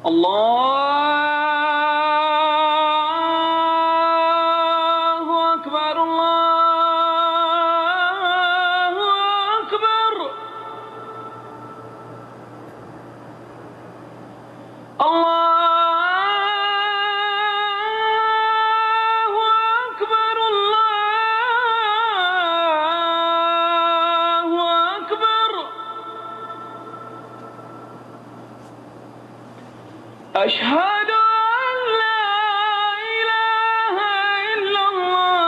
اللہ اکبر اللہ اکبر اللہ اکبر اللہ اکبر اشہد ان لا الہ الا اللہ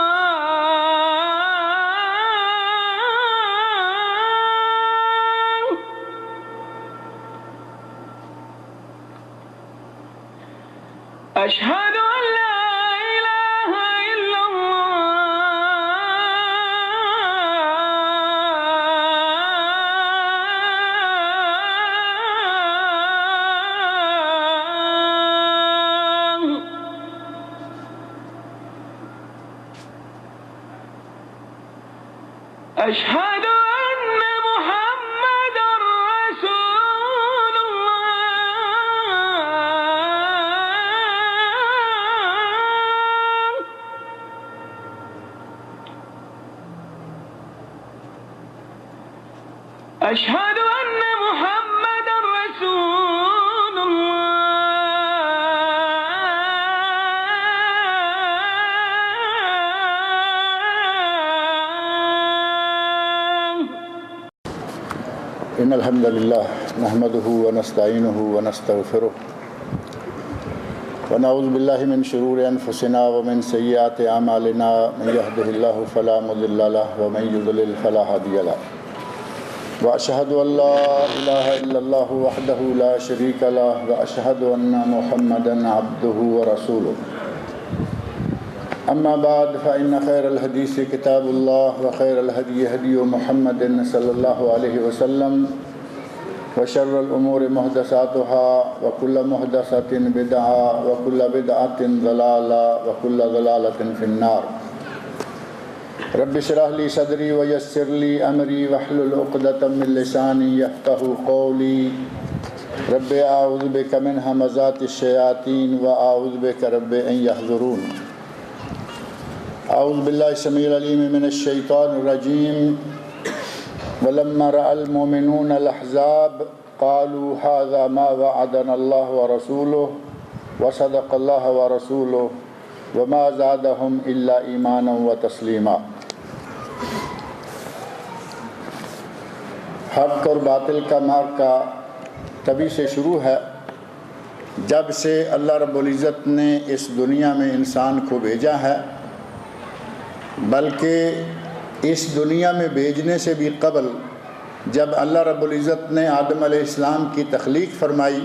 اشہد ان لا الہ الا اللہ اشہد ان محمد رسول اللہ اشہد ان محمد رسول اللہ ان الحمد للہ نحمده ونستعینه ونستغفره ونعوذ باللہ من شرور انفسنا ومن سیئات اعمالنا من يهده الله فلا مضل له ومن يضلل فلا هادي له واشهد ان لا اله الا الله وحده لا شريك له واشهد ان محمدا عبده ورسوله اما بعد فان خير الحديث كتاب الله وخير الهدي هدي محمد صلى الله عليه وسلم وشر الامور محدثاتها وكل محدثة بدعة وكل بدعة ضلالة وكل ضلالة في النار رب اشرح لي صدري ويسر لي امري واحلل عقدة من لساني يفقهوا قولي رب اعوذ بك من همزات الشياطين واعوذ بك رب ان يحضرون اعوذ باللہ السمیع العلیم من الشیطان الرجیم ولما رأى المؤمنون الاحزاب قالوا هذا ما وعدنا الله ورسوله وصدق الله ورسوله وما زادهم الا ایمانا وتسلیما۔ حق اور باطل کا معرکہ تبھی سے شروع ہے جب سے اللہ رب العزت نے اس دنیا میں انسان کو بھیجا ہے، بلکہ اس دنیا میں بھیجنے سے بھی قبل جب اللہ رب العزت نے آدم علیہ السلام کی تخلیق فرمائی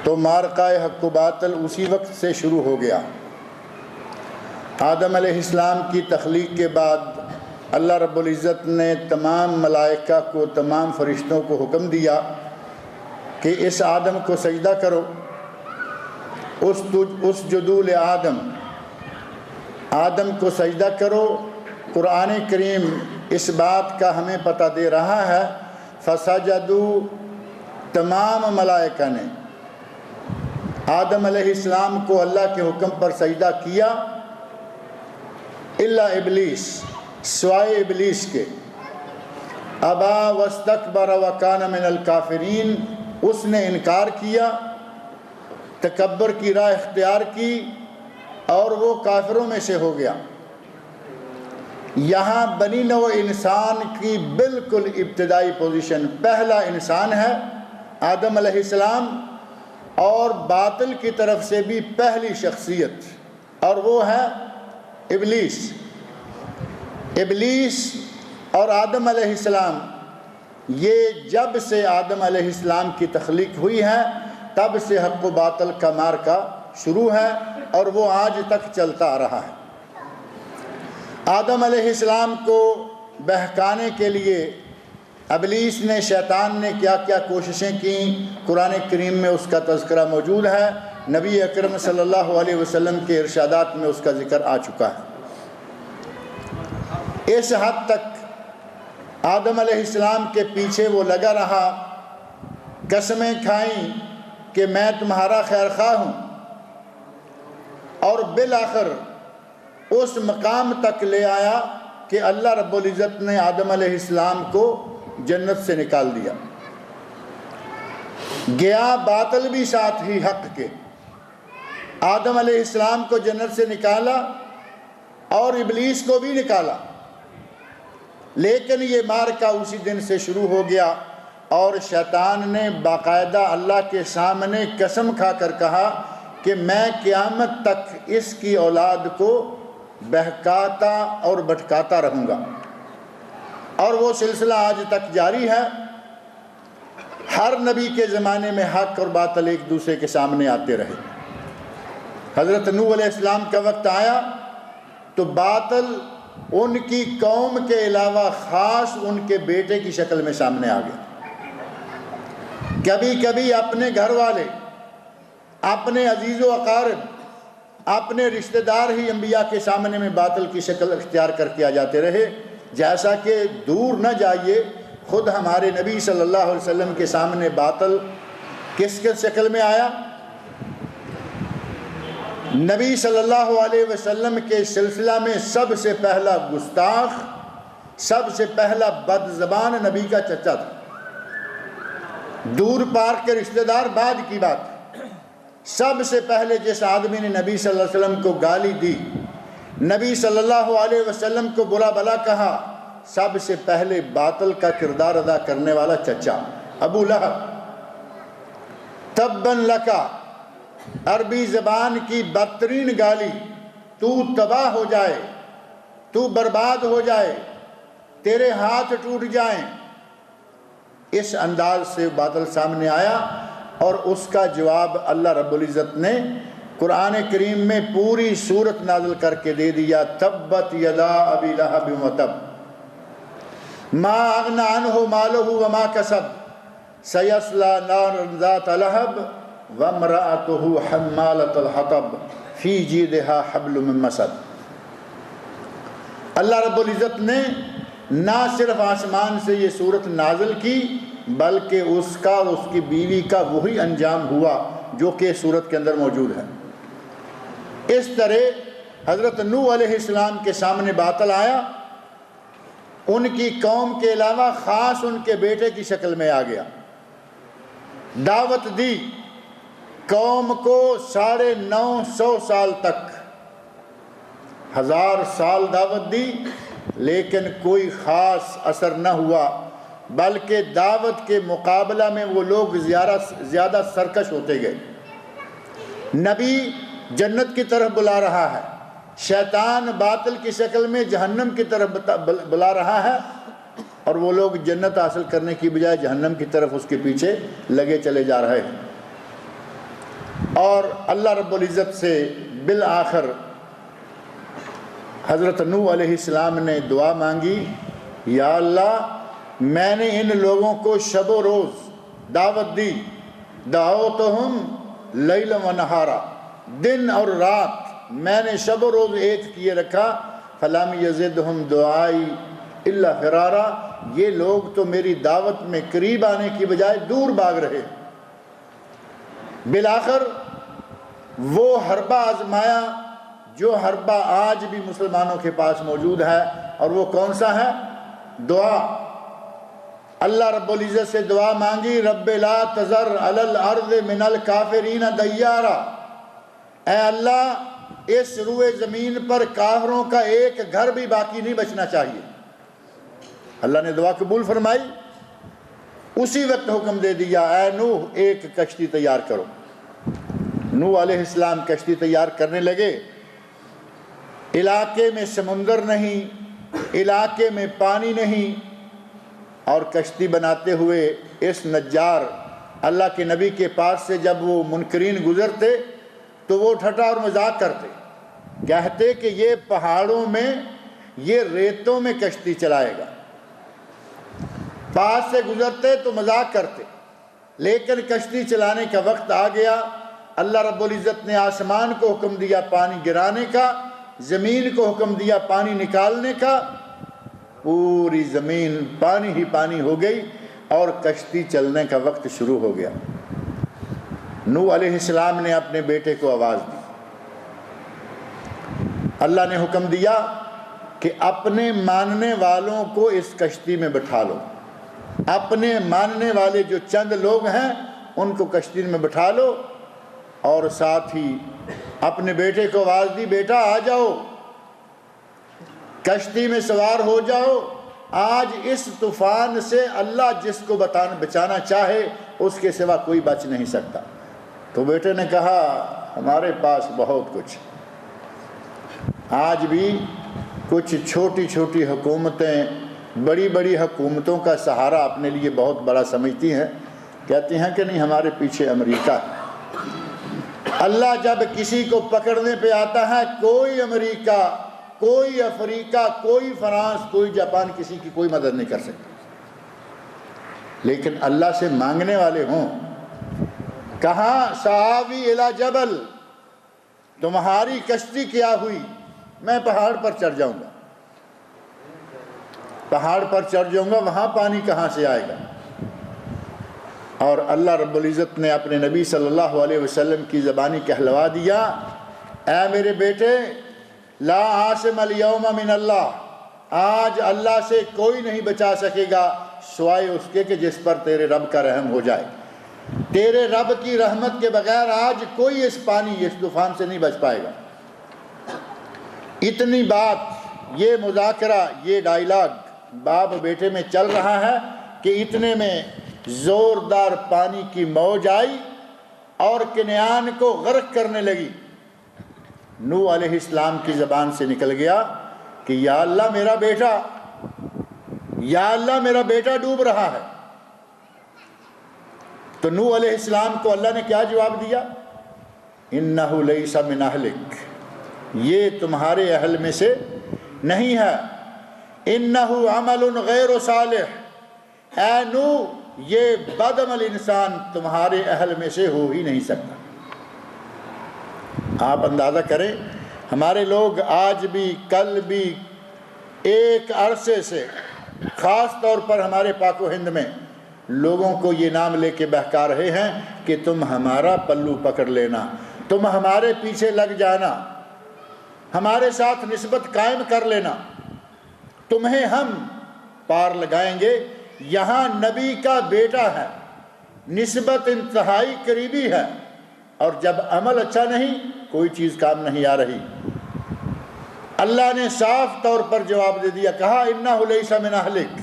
تو معرکہ حق و باطل اسی وقت سے شروع ہو گیا۔ آدم علیہ السلام کی تخلیق کے بعد اللہ رب العزت نے تمام ملائکہ کو، تمام فرشتوں کو حکم دیا کہ اس آدم کو سجدہ کرو، اسجدوا لآدم، آدم کو سجدہ کرو۔ قرآن کریم اس بات کا ہمیں پتہ دے رہا ہے، فسجدوا، تمام ملائکہ نے آدم علیہ السلام کو اللہ کے حکم پر سجدہ کیا، الا ابلیس، سوائے ابلیس کے، ابا واستکبر وکان من الکافرین، اس نے انکار کیا، تکبر کی راہ اختیار کی اور وہ کافروں میں سے ہو گیا۔ یہاں بنی نوع انسان کی بالکل ابتدائی پوزیشن، پہلا انسان ہے آدم علیہ السلام، اور باطل کی طرف سے بھی پہلی شخصیت، اور وہ ہے ابلیس۔ ابلیس اور آدم علیہ السلام، یہ جب سے آدم علیہ السلام کی تخلیق ہوئی ہے تب سے حق و باطل کا معرکہ شروع ہے، اور وہ آج تک چلتا آ رہا ہے۔ آدم علیہ السلام کو بہکانے کے لیے ابلیس نے، شیطان نے کیا کیا کوششیں کیں، قرآن کریم میں اس کا تذکرہ موجود ہے، نبی اکرم صلی اللہ علیہ وسلم کے ارشادات میں اس کا ذکر آ چکا ہے۔ اس حد تک آدم علیہ السلام کے پیچھے وہ لگا رہا، قسمیں کھائیں کہ میں تمہارا خیر خواہ ہوں، اور بالآخر اس مقام تک لے آیا کہ اللہ رب العزت نے آدم علیہ السلام کو جنت سے نکال دیا۔ گیا باطل بھی ساتھ ہی حق کے، آدم علیہ السلام کو جنت سے نکالا اور ابلیس کو بھی نکالا، لیکن یہ معرکہ اسی دن سے شروع ہو گیا، اور شیطان نے باقاعدہ اللہ کے سامنے قسم کھا کر کہا کہ میں قیامت تک اس کی اولاد کو بہکاتا اور بھٹکاتا رہوں گا، اور وہ سلسلہ آج تک جاری ہے۔ ہر نبی کے زمانے میں حق اور باطل ایک دوسرے کے سامنے آتے رہے۔ حضرت نوح علیہ السلام کا وقت آیا تو باطل ان کی قوم کے علاوہ خاص ان کے بیٹے کی شکل میں سامنے آ گیا۔ کبھی کبھی اپنے گھر والے، اپنے عزیز و اقارب، اپنے رشتہ دار ہی انبیاء کے سامنے میں باطل کی شکل اختیار کر کے آ جاتے رہے، جیسا کہ دور نہ جائیے خود ہمارے نبی صلی اللہ علیہ وسلم کے سامنے باطل کس شکل میں آیا؟ نبی صلی اللہ علیہ وسلم کے سلسلہ میں سب سے پہلا گستاخ، سب سے پہلا بد زبان نبی کا چچا تھا۔ دور پار کے رشتہ دار بعد کی بات، سب سے پہلے جس آدمی نے نبی صلی اللہ علیہ وسلم کو گالی دی، نبی صلی اللہ علیہ وسلم کو برا بھلا کہا، سب سے پہلے باطل کا کردار ادا کرنے والا چچا ابو لہب۔ تباً لکا، عربی زبان کی بدترین گالی، تو تباہ ہو جائے، تو برباد ہو جائے، تیرے ہاتھ ٹوٹ جائیں، اس انداز سے باطل سامنے آیا، اور اس کا جواب اللہ رب العزت نے قرآن کریم میں پوری سورت نازل کر کے دے دیا۔ تبت یدا ابی لہب وتب ما اغنی عنہ مالہ وما کسب سیصلی نارا ذات لہب وامرأتہ حمالۃ الحطب فی جیدہا حبل من مسد۔ اللہ رب العزت نے نہ صرف آسمان سے یہ سورت نازل کی، بلکہ اس کا اور اس کی بیوی کا وہی انجام ہوا جو کہ سورت کے اندر موجود ہے۔ اس طرح حضرت نوح علیہ السلام کے سامنے باطل آیا، ان کی قوم کے علاوہ خاص ان کے بیٹے کی شکل میں آ گیا، دعوت دی قوم کو 950 سال تک، 1000 سال دعوت دی، لیکن کوئی خاص اثر نہ ہوا، بلکہ دعوت کے مقابلہ میں وہ لوگ زیادہ سرکش ہوتے گئے۔ نبی جنت کی طرف بلا رہا ہے، شیطان باطل کی شکل میں جہنم کی طرف بلا رہا ہے، اور وہ لوگ جنت حاصل کرنے کی بجائے جہنم کی طرف اس کے پیچھے لگے چلے جا رہے ہیں۔ اور اللہ رب العزت سے بالآخر حضرت نوح علیہ السلام نے دعا مانگی، یا اللہ میں نے ان لوگوں کو شب و روز دعوت دی، دعوتہم لیلا و نہارا، دن اور رات میں نے شب و روز ایک کیے رکھا، فلم یزدہم دعائی الا فرارا، یہ لوگ تو میری دعوت میں قریب آنے کی بجائے دور بھاگ رہے۔ بالآخر وہ حربہ آزمایا جو حربہ آج بھی مسلمانوں کے پاس موجود ہے، اور وہ کون سا ہے؟ دعا۔ اللہ رب العزت سے دعا مانگی، رب لا تذر علی الارض من الکافرین دیارا، اے اللہ اس روئے زمین پر کافروں کا ایک گھر بھی باقی نہیں بچنا چاہیے۔ اللہ نے دعا قبول فرمائی، اسی وقت حکم دے دیا، اے نوح ایک کشتی تیار کرو۔ نوح علیہ السلام کشتی تیار کرنے لگے، علاقے میں سمندر نہیں، علاقے میں پانی نہیں، اور کشتی بناتے ہوئے اس نجار اللہ کے نبی کے پاس سے جب وہ منکرین گزرتے تو وہ ٹھٹا اور مذاق کرتے، کہتے کہ یہ پہاڑوں میں، یہ ریتوں میں کشتی چلائے گا۔ پاس سے گزرتے تو مذاق کرتے، لیکن کشتی چلانے کا وقت آ گیا، اللہ رب العزت نے آسمان کو حکم دیا پانی گرانے کا، زمین کو حکم دیا پانی نکالنے کا، پوری زمین پانی ہی پانی ہو گئی، اور کشتی چلنے کا وقت شروع ہو گیا۔ نوح علیہ السلام نے اپنے بیٹے کو آواز دی، اللہ نے حکم دیا کہ اپنے ماننے والوں کو اس کشتی میں بٹھا لو، اپنے ماننے والے جو چند لوگ ہیں ان کو کشتی میں بٹھا لو، اور ساتھ ہی اپنے بیٹے کو آواز دی، بیٹا آ جاؤ، کشتی میں سوار ہو جاؤ، آج اس طوفان سے اللہ جس کو بچانا چاہے اس کے سوا کوئی بچ نہیں سکتا۔ تو بیٹے نے کہا ہمارے پاس بہت کچھ، آج بھی کچھ چھوٹی چھوٹی حکومتیں بڑی بڑی حکومتوں کا سہارا اپنے لیے بہت بڑا سمجھتی ہیں، کہتی ہیں کہ نہیں ہمارے پیچھے امریکہ ہے۔ اللہ جب کسی کو پکڑنے پہ آتا ہے، کوئی امریکہ، کوئی افریقہ، کوئی فرانس، کوئی جاپان کسی کی کوئی مدد نہیں کر سکتا، لیکن اللہ سے مانگنے والے ہوں۔ کہاں سآوی الی جبل، تمہاری کشتی کیا ہوئی؟ میں پہاڑ پر چڑھ جاؤں گا، پہاڑ پر چڑھ جاؤں گا، وہاں پانی کہاں سے آئے گا؟ اور اللہ رب العزت نے اپنے نبی صلی اللہ علیہ وسلم کی زبانی کہلوا دیا، اے میرے بیٹے لا عاصم اليوم من اللہ، آج اللہ سے کوئی نہیں بچا سکے گا سوائے اس کے کہ جس پر تیرے رب کا رحم ہو جائے۔ تیرے رب کی رحمت کے بغیر آج کوئی اس پانی، اس طوفان سے نہیں بچ پائے گا۔ اتنی بات، یہ مذاکرہ، یہ ڈائیلاگ باپ بیٹے میں چل رہا ہے کہ اتنے میں زوردار پانی کی موج آئی اور کنعان کو غرق کرنے لگی۔ نوح علیہ السلام کی زبان سے نکل گیا کہ یا اللہ میرا بیٹا، یا اللہ میرا بیٹا ڈوب رہا ہے۔ تو نوح علیہ السلام کو اللہ نے کیا جواب دیا؟ انہ لیس من اہلک، یہ تمہارے اہل میں سے نہیں ہے، انہ عمل غیر صالح، اے نوح یہ بدعمل انسان تمہارے اہل میں سے ہو ہی نہیں سکتا۔ آپ اندازہ کریں، ہمارے لوگ آج بھی کل بھی ایک عرصے سے، خاص طور پر ہمارے پاک و ہند میں، لوگوں کو یہ نام لے کے بہکا رہے ہیں کہ تم ہمارا پلو پکڑ لینا، تم ہمارے پیچھے لگ جانا، ہمارے ساتھ نسبت قائم کر لینا، تمہیں ہم پار لگائیں گے۔ یہاں نبی کا بیٹا ہے، نسبت انتہائی قریبی ہے، اور جب عمل اچھا نہیں، کوئی چیز کام نہیں آ رہی۔ اللہ نے صاف طور پر جواب دے دیا، کہا انہ لیس من اہلک،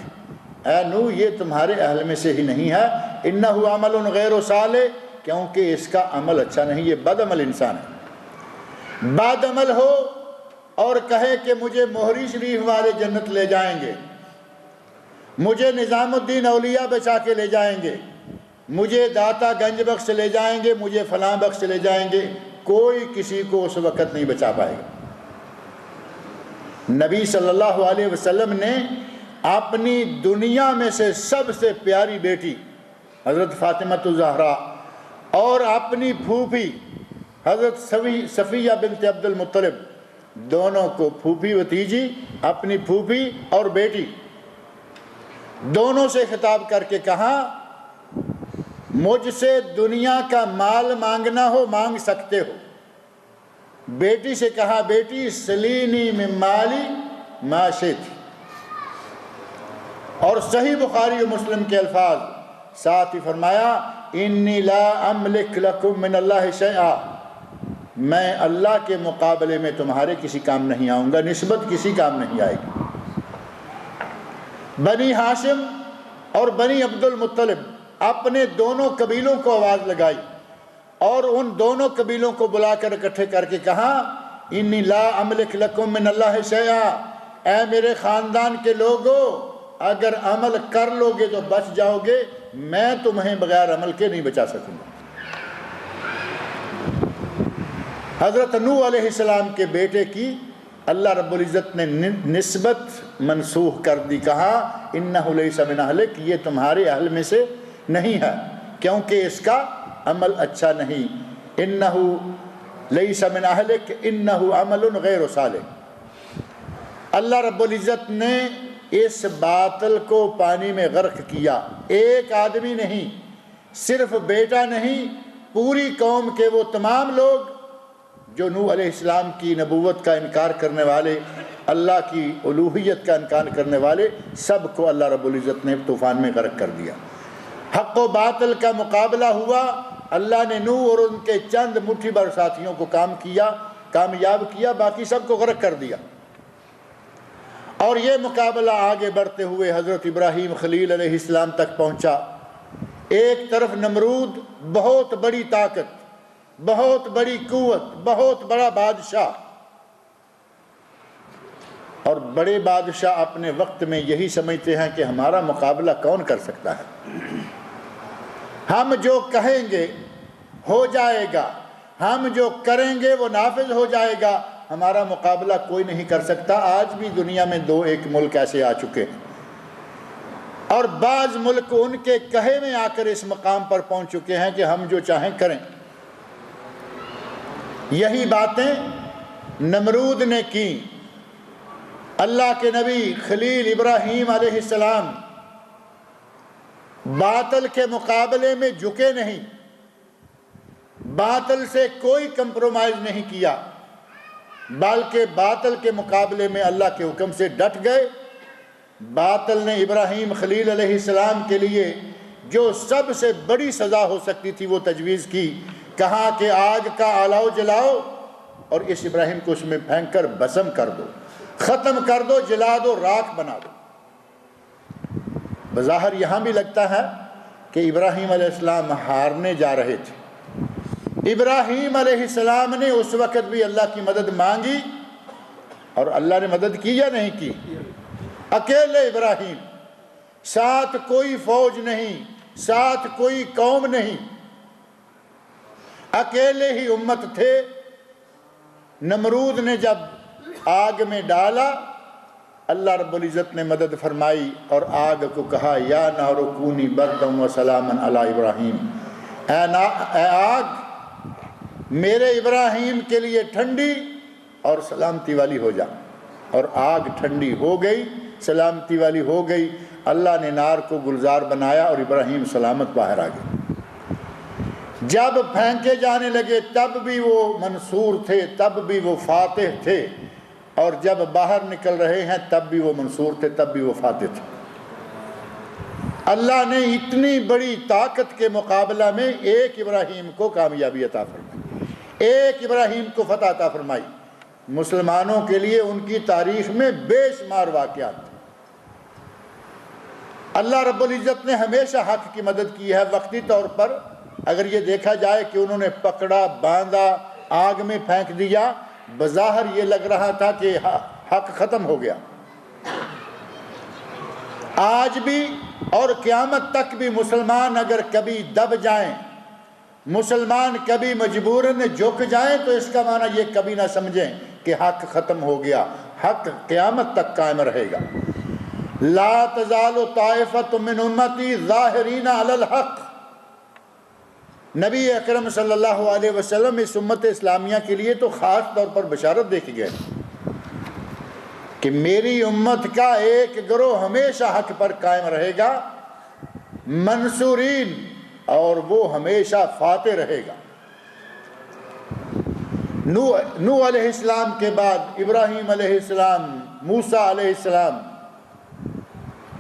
اے نوح یہ تمہارے اہل میں سے ہی نہیں ہے، انہ عمل غیر صالح، کیونکہ اس کا عمل اچھا نہیں، یہ بد عمل انسان ہے۔ بد عمل ہو اور کہے کہ مجھے موہری شریف والے جنت لے جائیں گے، مجھے نظام الدین اولیاء بچا کے لے جائیں گے، مجھے داتا گنج بخش لے جائیں گے، مجھے فلاں بخش لے جائیں گے، کوئی کسی کو اس وقت نہیں بچا پائے گا۔ نبی صلی اللہ علیہ وسلم نے اپنی دنیا میں سے سب سے پیاری بیٹی حضرت فاطمہ الزہرا اور اپنی پھوپھی حضرت صفیہ بنت عبد المطلب، دونوں کو پھوپھی بھتیجی، اپنی پھوپھی اور بیٹی، دونوں سے خطاب کر کے کہا مجھ سے دنیا کا مال مانگنا ہو مانگ سکتے ہو۔ بیٹی سے کہا بیٹی سلینی من مالی ما شئت، اور صحیح بخاری و مسلم کے الفاظ ساتھ ہی فرمایا انی لا املک لکم من اللہ شیئا، میں اللہ کے مقابلے میں تمہارے کسی کام نہیں آؤں گا، نسبت کسی کام نہیں آئے گی۔ بنی ہاشم اور بنی عبد المطلب اپنے دونوں قبیلوں کو آواز لگائی اور ان دونوں قبیلوں کو بلا کر اکٹھے کر کے کہا انی لا املک لکم من اللہ شیئا، اے میرے خاندان کے لوگو اگر عمل کر لو گے تو بچ جاؤ گے، میں تمہیں بغیر عمل کے نہیں بچا سکوں گا۔ حضرت نوح علیہ السلام کے بیٹے کی اللہ رب العزت نے نسبت منسوخ کر دی، کہا انہ لیس من اہلک، یہ تمہارے اہل میں سے نہیں ہے کیونکہ اس کا عمل اچھا نہیں، انہ لیس من اہلک انہ عمل غیر صالح۔ اللہ رب العزت نے اس باطل کو پانی میں غرق کیا، ایک آدمی نہیں، صرف بیٹا نہیں، پوری قوم کے وہ تمام لوگ جو نوح علیہ السلام کی نبوت کا انکار کرنے والے، اللہ کی الوہیت کا انکار کرنے والے، سب کو اللہ رب العزت نے طوفان میں غرق کر دیا۔ حق و باطل کا مقابلہ ہوا، اللہ نے نوح اور ان کے چند مٹھی بھر ساتھیوں کو کامیاب کیا، باقی سب کو غرق کر دیا۔ اور یہ مقابلہ آگے بڑھتے ہوئے حضرت ابراہیم خلیل علیہ السلام تک پہنچا۔ ایک طرف نمرود، بہت بڑی طاقت، بہت بڑی قوت، بہت بڑا بادشاہ، اور بڑے بادشاہ اپنے وقت میں یہی سمجھتے ہیں کہ ہمارا مقابلہ کون کر سکتا ہے، ہم جو کہیں گے ہو جائے گا، ہم جو کریں گے وہ نافذ ہو جائے گا، ہمارا مقابلہ کوئی نہیں کر سکتا۔ آج بھی دنیا میں 2-1 ملک ایسے آ چکے ہیں، اور بعض ملک ان کے کہے میں آ کر اس مقام پر پہنچ چکے ہیں کہ ہم جو چاہیں کریں۔ یہی باتیں نمرود نے کی۔ اللہ کے نبی خلیل ابراہیم علیہ السلام باطل کے مقابلے میں جھکے نہیں، باطل سے کوئی کمپرومائز نہیں کیا، بلکہ باطل کے مقابلے میں اللہ کے حکم سے ڈٹ گئے۔ باطل نے ابراہیم خلیل علیہ السلام کے لیے جو سب سے بڑی سزا ہو سکتی تھی وہ تجویز کی، کہا کہ آگ کا آلاؤ جلاؤ اور اس ابراہیم کو اس میں پھینک کر بھسم کر دو، ختم کر دو، جلا دو، راکھ بنا دو۔ بظاہر یہاں بھی لگتا ہے کہ ابراہیم علیہ السلام ہارنے جا رہے تھے۔ ابراہیم علیہ السلام نے اس وقت بھی اللہ کی مدد مانگی، اور اللہ نے مدد کی یا نہیں کی؟ اکیلے ابراہیم، ساتھ کوئی فوج نہیں، ساتھ کوئی قوم نہیں، اکیلے ہی امت تھے۔ نمرود نے جب آگ میں ڈالا، اللہ رب العزت نے مدد فرمائی اور آگ کو کہا یا نار کونی بردا و سلاما علی ابراہیم، اے آگ میرے ابراہیم کے لیے ٹھنڈی اور سلامتی والی ہو جا۔ اور آگ ٹھنڈی ہو گئی، سلامتی والی ہو گئی۔ اللہ نے نار کو گلزار بنایا اور ابراہیم سلامت باہر آ گئے۔ جب پھینکے جانے لگے تب بھی وہ منصور تھے، تب بھی وہ فاتح تھے، اور جب باہر نکل رہے ہیں تب بھی وہ منصور تھے، تب بھی وہ فاتح تھے۔ اللہ نے اتنی بڑی طاقت کے مقابلہ میں ایک ابراہیم کو کامیابی عطا فرمائی، ایک ابراہیم کو فتح عطا فرمائی۔ مسلمانوں کے لیے ان کی تاریخ میں بے شمار واقعات ہیں۔ اللہ رب العزت نے ہمیشہ حق کی مدد کی ہے۔ وقتی طور پر اگر یہ دیکھا جائے کہ انہوں نے پکڑا، باندھا، آگ میں پھینک دیا، بظاہر یہ لگ رہا تھا کہ حق ختم ہو گیا۔ آج بھی اور قیامت تک بھی مسلمان اگر کبھی دب جائیں، مسلمان کبھی مجبوراً جھک جائیں، تو اس کا معنی یہ کبھی نہ سمجھیں کہ حق ختم ہو گیا۔ حق قیامت تک قائم رہے گا۔ لا تزال طائفۃ من امتی ظاہرین علی الحق۔ نبی اکرم صلی اللہ علیہ وسلم اس امت اسلامیہ کے لیے تو خاص طور پر بشارت دے کے گئے کہ میری امت کا ایک گروہ ہمیشہ حق پر قائم رہے گا، منصورین، اور وہ ہمیشہ فاتح رہے گا۔ نوح علیہ السلام کے بعد ابراہیم علیہ السلام، موسیٰ علیہ السلام۔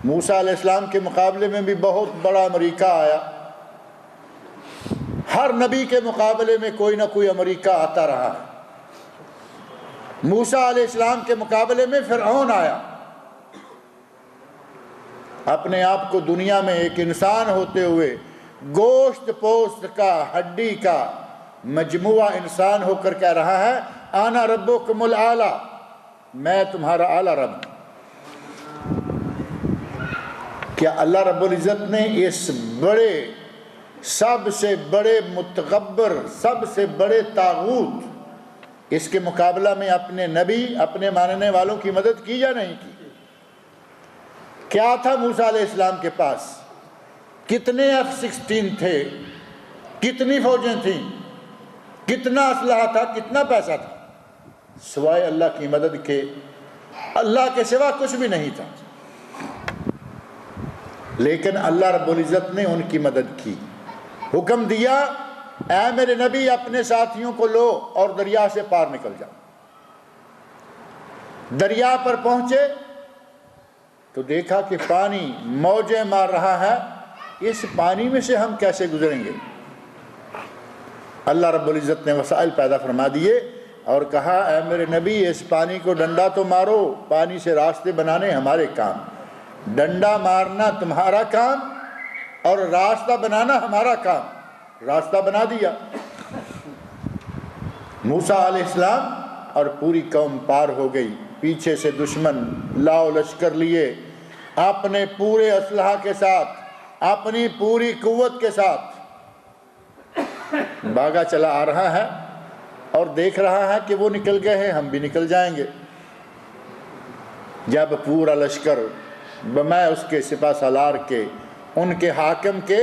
موسیٰ علیہ السلام کے مقابلے میں بھی بہت بڑا امریکہ آیا۔ ہر نبی کے مقابلے میں کوئی نہ کوئی امریکہ آتا رہا ہے۔ موسیٰ علیہ السلام کے مقابلے میں فرعون آیا۔ اپنے آپ کو دنیا میں ایک انسان ہوتے ہوئے گوشت پوست کا، ہڈی کا مجموعہ انسان ہو کر کہہ رہا ہے انا ربکم الاعلی، میں تمہارا اعلیٰ رب ہوں۔ کیا اللہ رب العزت نے اس بڑے، سب سے بڑے متکبر، سب سے بڑے طاغوت، اس کے مقابلہ میں اپنے نبی، اپنے ماننے والوں کی مدد کی یا نہیں کی؟ کیا تھا موسیٰ علیہ السلام کے پاس؟ کتنے F-16 تھے؟ کتنی فوجیں تھیں؟ کتنا اسلحہ تھا؟ کتنا پیسہ تھا؟ سوائے اللہ کی مدد کے اللہ کے سوا کچھ بھی نہیں تھا۔ لیکن اللہ رب العزت نے ان کی مدد کی، حکم دیا اے میرے نبی اپنے ساتھیوں کو لو اور دریا سے پار نکل جاؤ۔ دریا پر پہنچے تو دیکھا کہ پانی موجیں مار رہا ہے، اس پانی میں سے ہم کیسے گزریں گے؟ اللہ رب العزت نے وسائل پیدا فرما دیے اور کہا اے میرے نبی اس پانی کو ڈنڈا تو مارو، پانی سے راستے بنانے ہمارے کام، ڈنڈا مارنا تمہارا کام اور راستہ بنانا ہمارا کام۔ راستہ بنا دیا، موسیٰ علیہ السلام اور پوری قوم پار ہو گئی۔ پیچھے سے دشمن لاؤ لشکر لیے اپنے پورے اسلحہ کے ساتھ، اپنی پوری قوت کے ساتھ بھاگا چلا آ رہا ہے اور دیکھ رہا ہے کہ وہ نکل گئے ہیں، ہم بھی نکل جائیں گے۔ جب پورا لشکر بمائے اس کے سپہ سالار کے، ان کے حاکم کے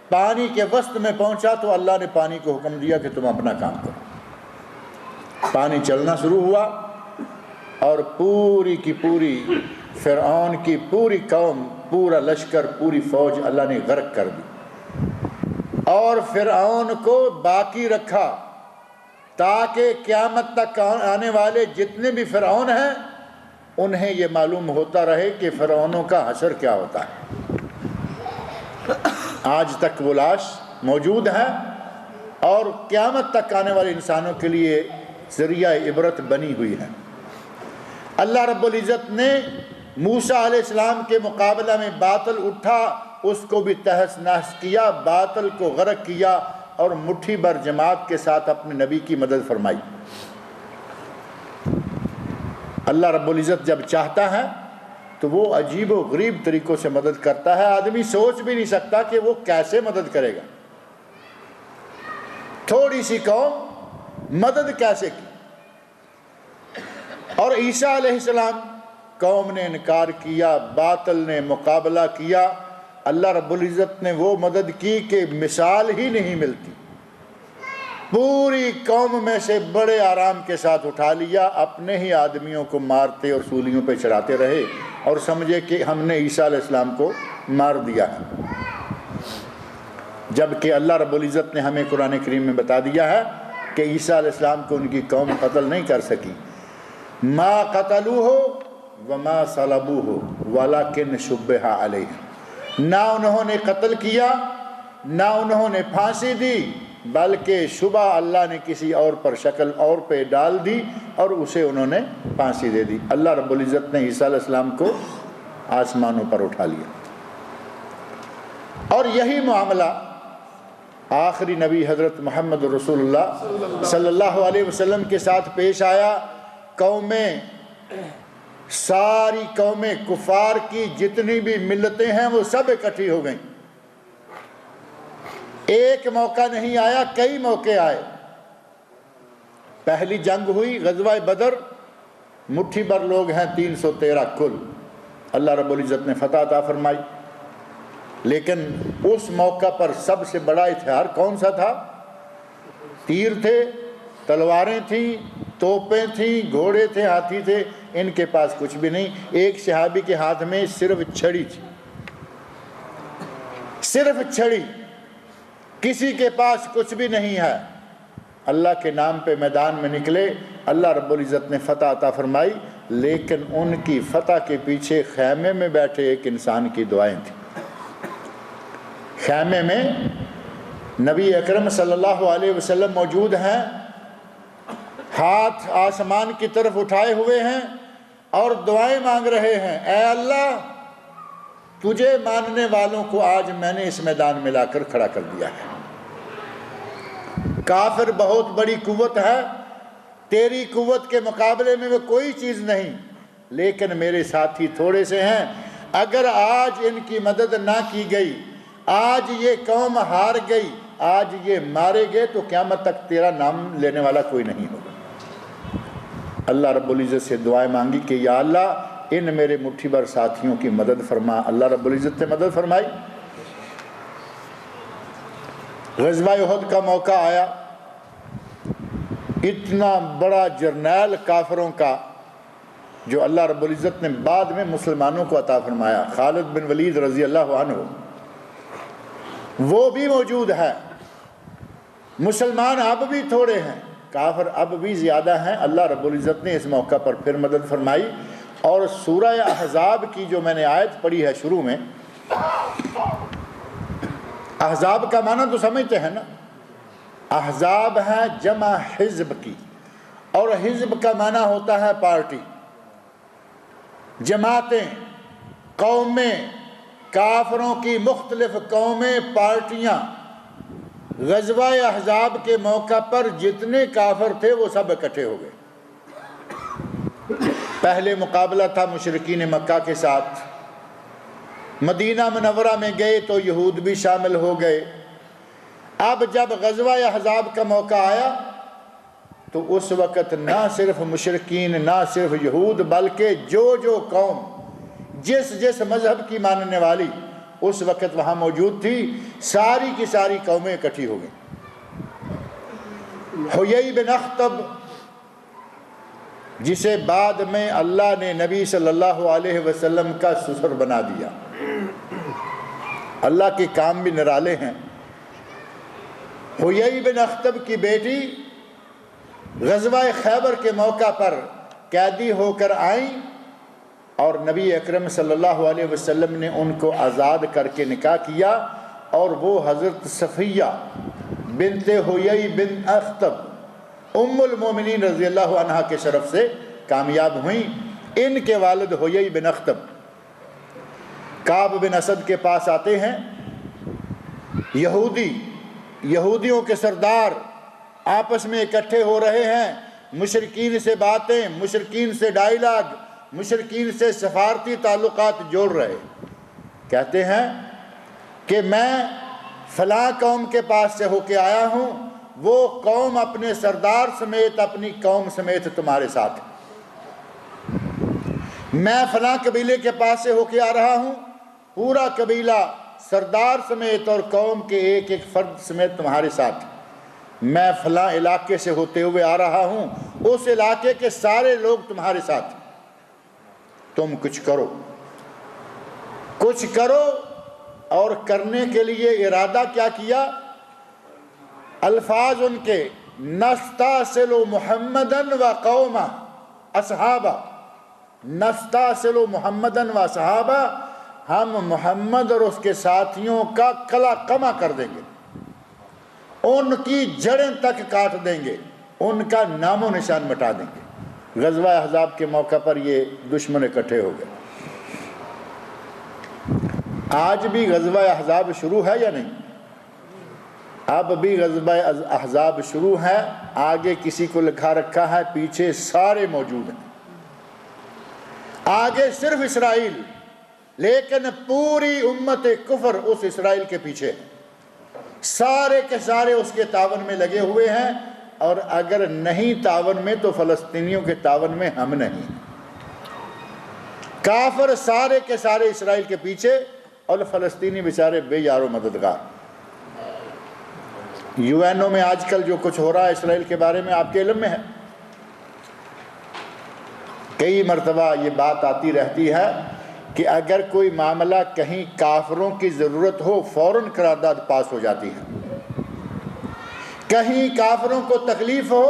پانی کے وسط میں پہنچا تو اللہ نے پانی کو حکم دیا کہ تم اپنا کام کرو۔ پانی چلنا شروع ہوا اور پوری کی پوری فرعون کی پوری قوم، پورا لشکر، پوری فوج اللہ نے غرق کر دی اور فرعون کو باقی رکھا تاکہ قیامت تک آنے والے جتنے بھی فرعون ہیں انہیں یہ معلوم ہوتا رہے کہ فرعونوں کا حشر کیا ہوتا ہے۔ آج تک وہ لاش موجود ہے اور قیامت تک آنے والے انسانوں کے لیے ذریعہ عبرت بنی ہوئی ہے۔ اللہ رب العزت نے موسیٰ علیہ السلام کے مقابلہ میں باطل اٹھا، اس کو بھی تہس نہس کیا، باطل کو غرق کیا اور مٹھی بھر جماعت کے ساتھ اپنے نبی کی مدد فرمائی۔ اللہ رب العزت جب چاہتا ہے تو وہ عجیب و غریب طریقوں سے مدد کرتا ہے، آدمی سوچ بھی نہیں سکتا کہ وہ کیسے مدد کرے گا۔ تھوڑی سی قوم مدد کیسے کی؟ اور عیسیٰ علیہ السلام، قوم نے انکار کیا، باطل نے مقابلہ کیا، اللہ رب العزت نے وہ مدد کی کہ مثال ہی نہیں ملتی۔ پوری قوم میں سے بڑے آرام کے ساتھ اٹھا لیا، اپنے ہی آدمیوں کو مارتے اور سولیوں پہ چڑھاتے رہے اور سمجھے کہ ہم نے عیسیٰ علیہ السلام کو مار دیا ہے، جبکہ اللہ رب العزت نے ہمیں قرآن کریم میں بتا دیا ہے کہ عیسیٰ علیہ السلام کو ان کی قوم قتل نہیں کر سکی۔ ما قتلوہ وما صلبوہ ولکن شبہ علیہ، نہ انہوں نے قتل کیا نہ انہوں نے پھانسی دی، بلکہ شبہ اللہ نے کسی اور پر شکل اور پہ ڈال دی اور اسے انہوں نے پھانسی دے دی۔ اللہ رب العزت نے عیسیٰ علیہ السلام کو آسمانوں پر اٹھا لیا، اور یہی معاملہ آخری نبی حضرت محمد رسول اللہ صلی اللہ علیہ وسلم کے ساتھ پیش آیا۔ قومیں، ساری قومیں، کفار کی جتنی بھی ملتیں ہیں وہ سب اکٹھی ہو گئیں۔ ایک موقع نہیں آیا، کئی موقع آئے۔ پہلی جنگ ہوئی غزوہ بدر، مٹھی بھر لوگ ہیں 313 کل، اللہ رب العزت نے فتح عطا فرمائی۔ لیکن اس موقع پر سب سے بڑا ہتھیار کون سا تھا؟ تیر تھے، تلواریں تھیں، توپیں تھیں، گھوڑے تھے، ہاتھی تھے، ان کے پاس کچھ بھی نہیں۔ ایک صحابی کے ہاتھ میں صرف چھڑی تھی، صرف چھڑی، کسی کے پاس کچھ بھی نہیں ہے۔ اللہ کے نام پہ میدان میں نکلے، اللہ رب العزت نے فتح عطا فرمائی، لیکن ان کی فتح کے پیچھے خیمے میں بیٹھے ایک انسان کی دعائیں تھیں۔ خیمے میں نبی اکرم صلی اللہ علیہ وسلم موجود ہیں، ہاتھ آسمان کی طرف اٹھائے ہوئے ہیں اور دعائیں مانگ رہے ہیں، اے اللہ تجھے ماننے والوں کو آج میں نے اس میدان میں لا کر کھڑا کر دیا ہے۔ کافر بہت بڑی قوت ہے، تیری قوت کے مقابلے میں وہ کوئی چیز نہیں، لیکن میرے ساتھی تھوڑے سے ہیں، اگر آج ان کی مدد نہ کی گئی، آج یہ قوم ہار گئی، آج یہ مارے گئے تو قیامت تک تیرا نام لینے والا کوئی نہیں ہوگا۔ اللہ رب العزت سے دعائیں مانگی کہ یا اللہ ان میرے مٹھی بھر ساتھیوں کی مدد فرما۔ اللہ رب العزت نے مدد فرمائی۔ غزوہ احد کا موقع آیا، اتنا بڑا جرنیل کافروں کا جو اللہ رب العزت نے بعد میں مسلمانوں کو عطا فرمایا، خالد بن ولید رضی اللہ عنہ، وہ بھی موجود ہے۔ مسلمان اب بھی تھوڑے ہیں، کافر اب بھی زیادہ ہیں۔ اللہ رب العزت نے اس موقع پر پھر مدد فرمائی، اور سورہ احزاب کی جو میں نے آیت پڑھی ہے شروع میں، احزاب کا معنی تو سمجھتے ہیں نا، احزاب ہے جمع حزب کی، اور حزب کا معنی ہوتا ہے پارٹی، جماعتیں، قومیں، کافروں کی مختلف قومیں، پارٹیاں۔ غزوہ احزاب کے موقع پر جتنے کافر تھے وہ سب اکٹھے ہو گئے۔ پہلے مقابلہ تھا مشرکین مکہ کے ساتھ، مدینہ منورہ میں گئے تو یہود بھی شامل ہو گئے۔ اب جب غزوہ احزاب کا موقع آیا تو اس وقت نہ صرف مشرکین، نہ صرف یہود، بلکہ جو قوم جس مذہب کی ماننے والی اس وقت وہاں موجود تھی، ساری کی ساری قومیں اکٹھی ہو گئیں۔ حیی بن اخطب، جسے بعد میں اللہ نے نبی صلی اللہ علیہ وسلم کا سسر بنا دیا، اللہ کے کام بھی نرالے ہیں۔ حیی بن اخطب کی بیٹی غزوہ خیبر کے موقع پر قیدی ہو کر آئیں، اور نبی اکرم صلی اللہ علیہ وسلم نے ان کو آزاد کر کے نکاح کیا، اور وہ حضرت صفیہ بنت حیی بن اخطب ام المومنین رضی اللہ عنہ کے شرف سے کامیاب ہوئیں۔ ان کے والد حیی بن اخطب کعب بن اسد کے پاس آتے ہیں، یہودیوں کے سردار آپس میں اکٹھے ہو رہے ہیں، مشرکین سے باتیں، مشرکین سے ڈائیلاگ، مشرکین سے سفارتی تعلقات جوڑ رہے۔ کہتے ہیں کہ میں فلاں قوم کے پاس سے ہو کے آیا ہوں، وہ قوم اپنے سردار سمیت، اپنی قوم سمیت تمہارے ساتھ۔ میں فلاں قبیلے کے پاس سے ہو کے آ رہا ہوں، پورا قبیلہ سردار سمیت اور قوم کے ایک ایک فرد سمیت تمہارے ساتھ۔ میں فلاں علاقے سے ہوتے ہوئے آ رہا ہوں، اس علاقے کے سارے لوگ تمہارے ساتھ۔ تم کچھ کرو، اور کرنے کے لیے ارادہ کیا کیا؟ الفاظ ان کے نستاصل محمدن و قوما اصحابہ، نستاصل محمدن و اصحابہ، ہم محمد اور اس کے ساتھیوں کا کلا کما کر دیں گے، ان کی جڑیں تک کاٹ دیں گے، ان کا نام و نشان مٹا دیں گے۔ غزوہ احزاب کے موقع پر یہ دشمن اکٹھے ہو گئے۔ آج بھی غزوہ احزاب شروع ہے یا نہیں؟ اب بھی غزوہ احزاب شروع ہے، آگے کسی کو لکھا رکھا ہے، پیچھے سارے موجود ہیں۔ آگے صرف اسرائیل، لیکن پوری امت کفر اس اسرائیل کے پیچھے ہے، سارے کے سارے اس کے تعاون میں لگے ہوئے ہیں، اور اگر نہیں تعاون میں تو فلسطینیوں کے تعاون میں ہم نہیں۔ کافر سارے کے سارے اسرائیل کے پیچھے، اور فلسطینی بیچارے بے یار و مددگار۔ یو این او میں آج کل جو کچھ ہو رہا ہے اسرائیل کے بارے میں آپ کے علم میں ہے؟ کئی مرتبہ یہ بات آتی رہتی ہے کہ اگر کوئی معاملہ کہیں کافروں کی ضرورت ہو، فوراً قرارداد پاس ہو جاتی ہے۔ کہیں کافروں کو تکلیف ہو،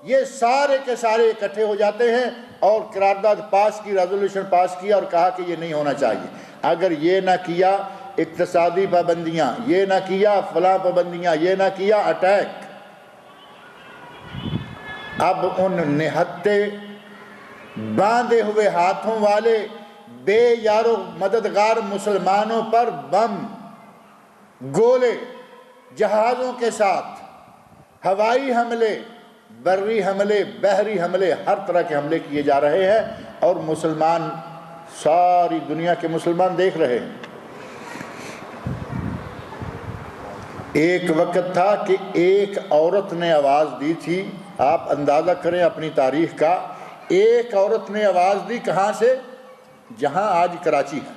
یہ سارے کے سارے اکٹھے ہو جاتے ہیں اور قرارداد پاس کی، ریزولوشن پاس کیا اور کہا کہ یہ نہیں ہونا چاہیے۔ اگر یہ نہ کیا اقتصادی پابندیاں، یہ نہ کیا فلاں پابندیاں، یہ نہ کیا اٹیک۔ اب ان نہتے باندھے ہوئے ہاتھوں والے بے یار و مددگار مسلمانوں پر بم، گولے، جہازوں کے ساتھ ہوائی حملے، بری حملے، بحری حملے، ہر طرح کے حملے کیے جا رہے ہیں، اور مسلمان، ساری دنیا کے مسلمان دیکھ رہے ہیں۔ ایک وقت تھا کہ ایک عورت نے آواز دی تھی، آپ اندازہ کریں اپنی تاریخ کا، ایک عورت نے آواز دی کہاں سے؟ جہاں آج کراچی ہے،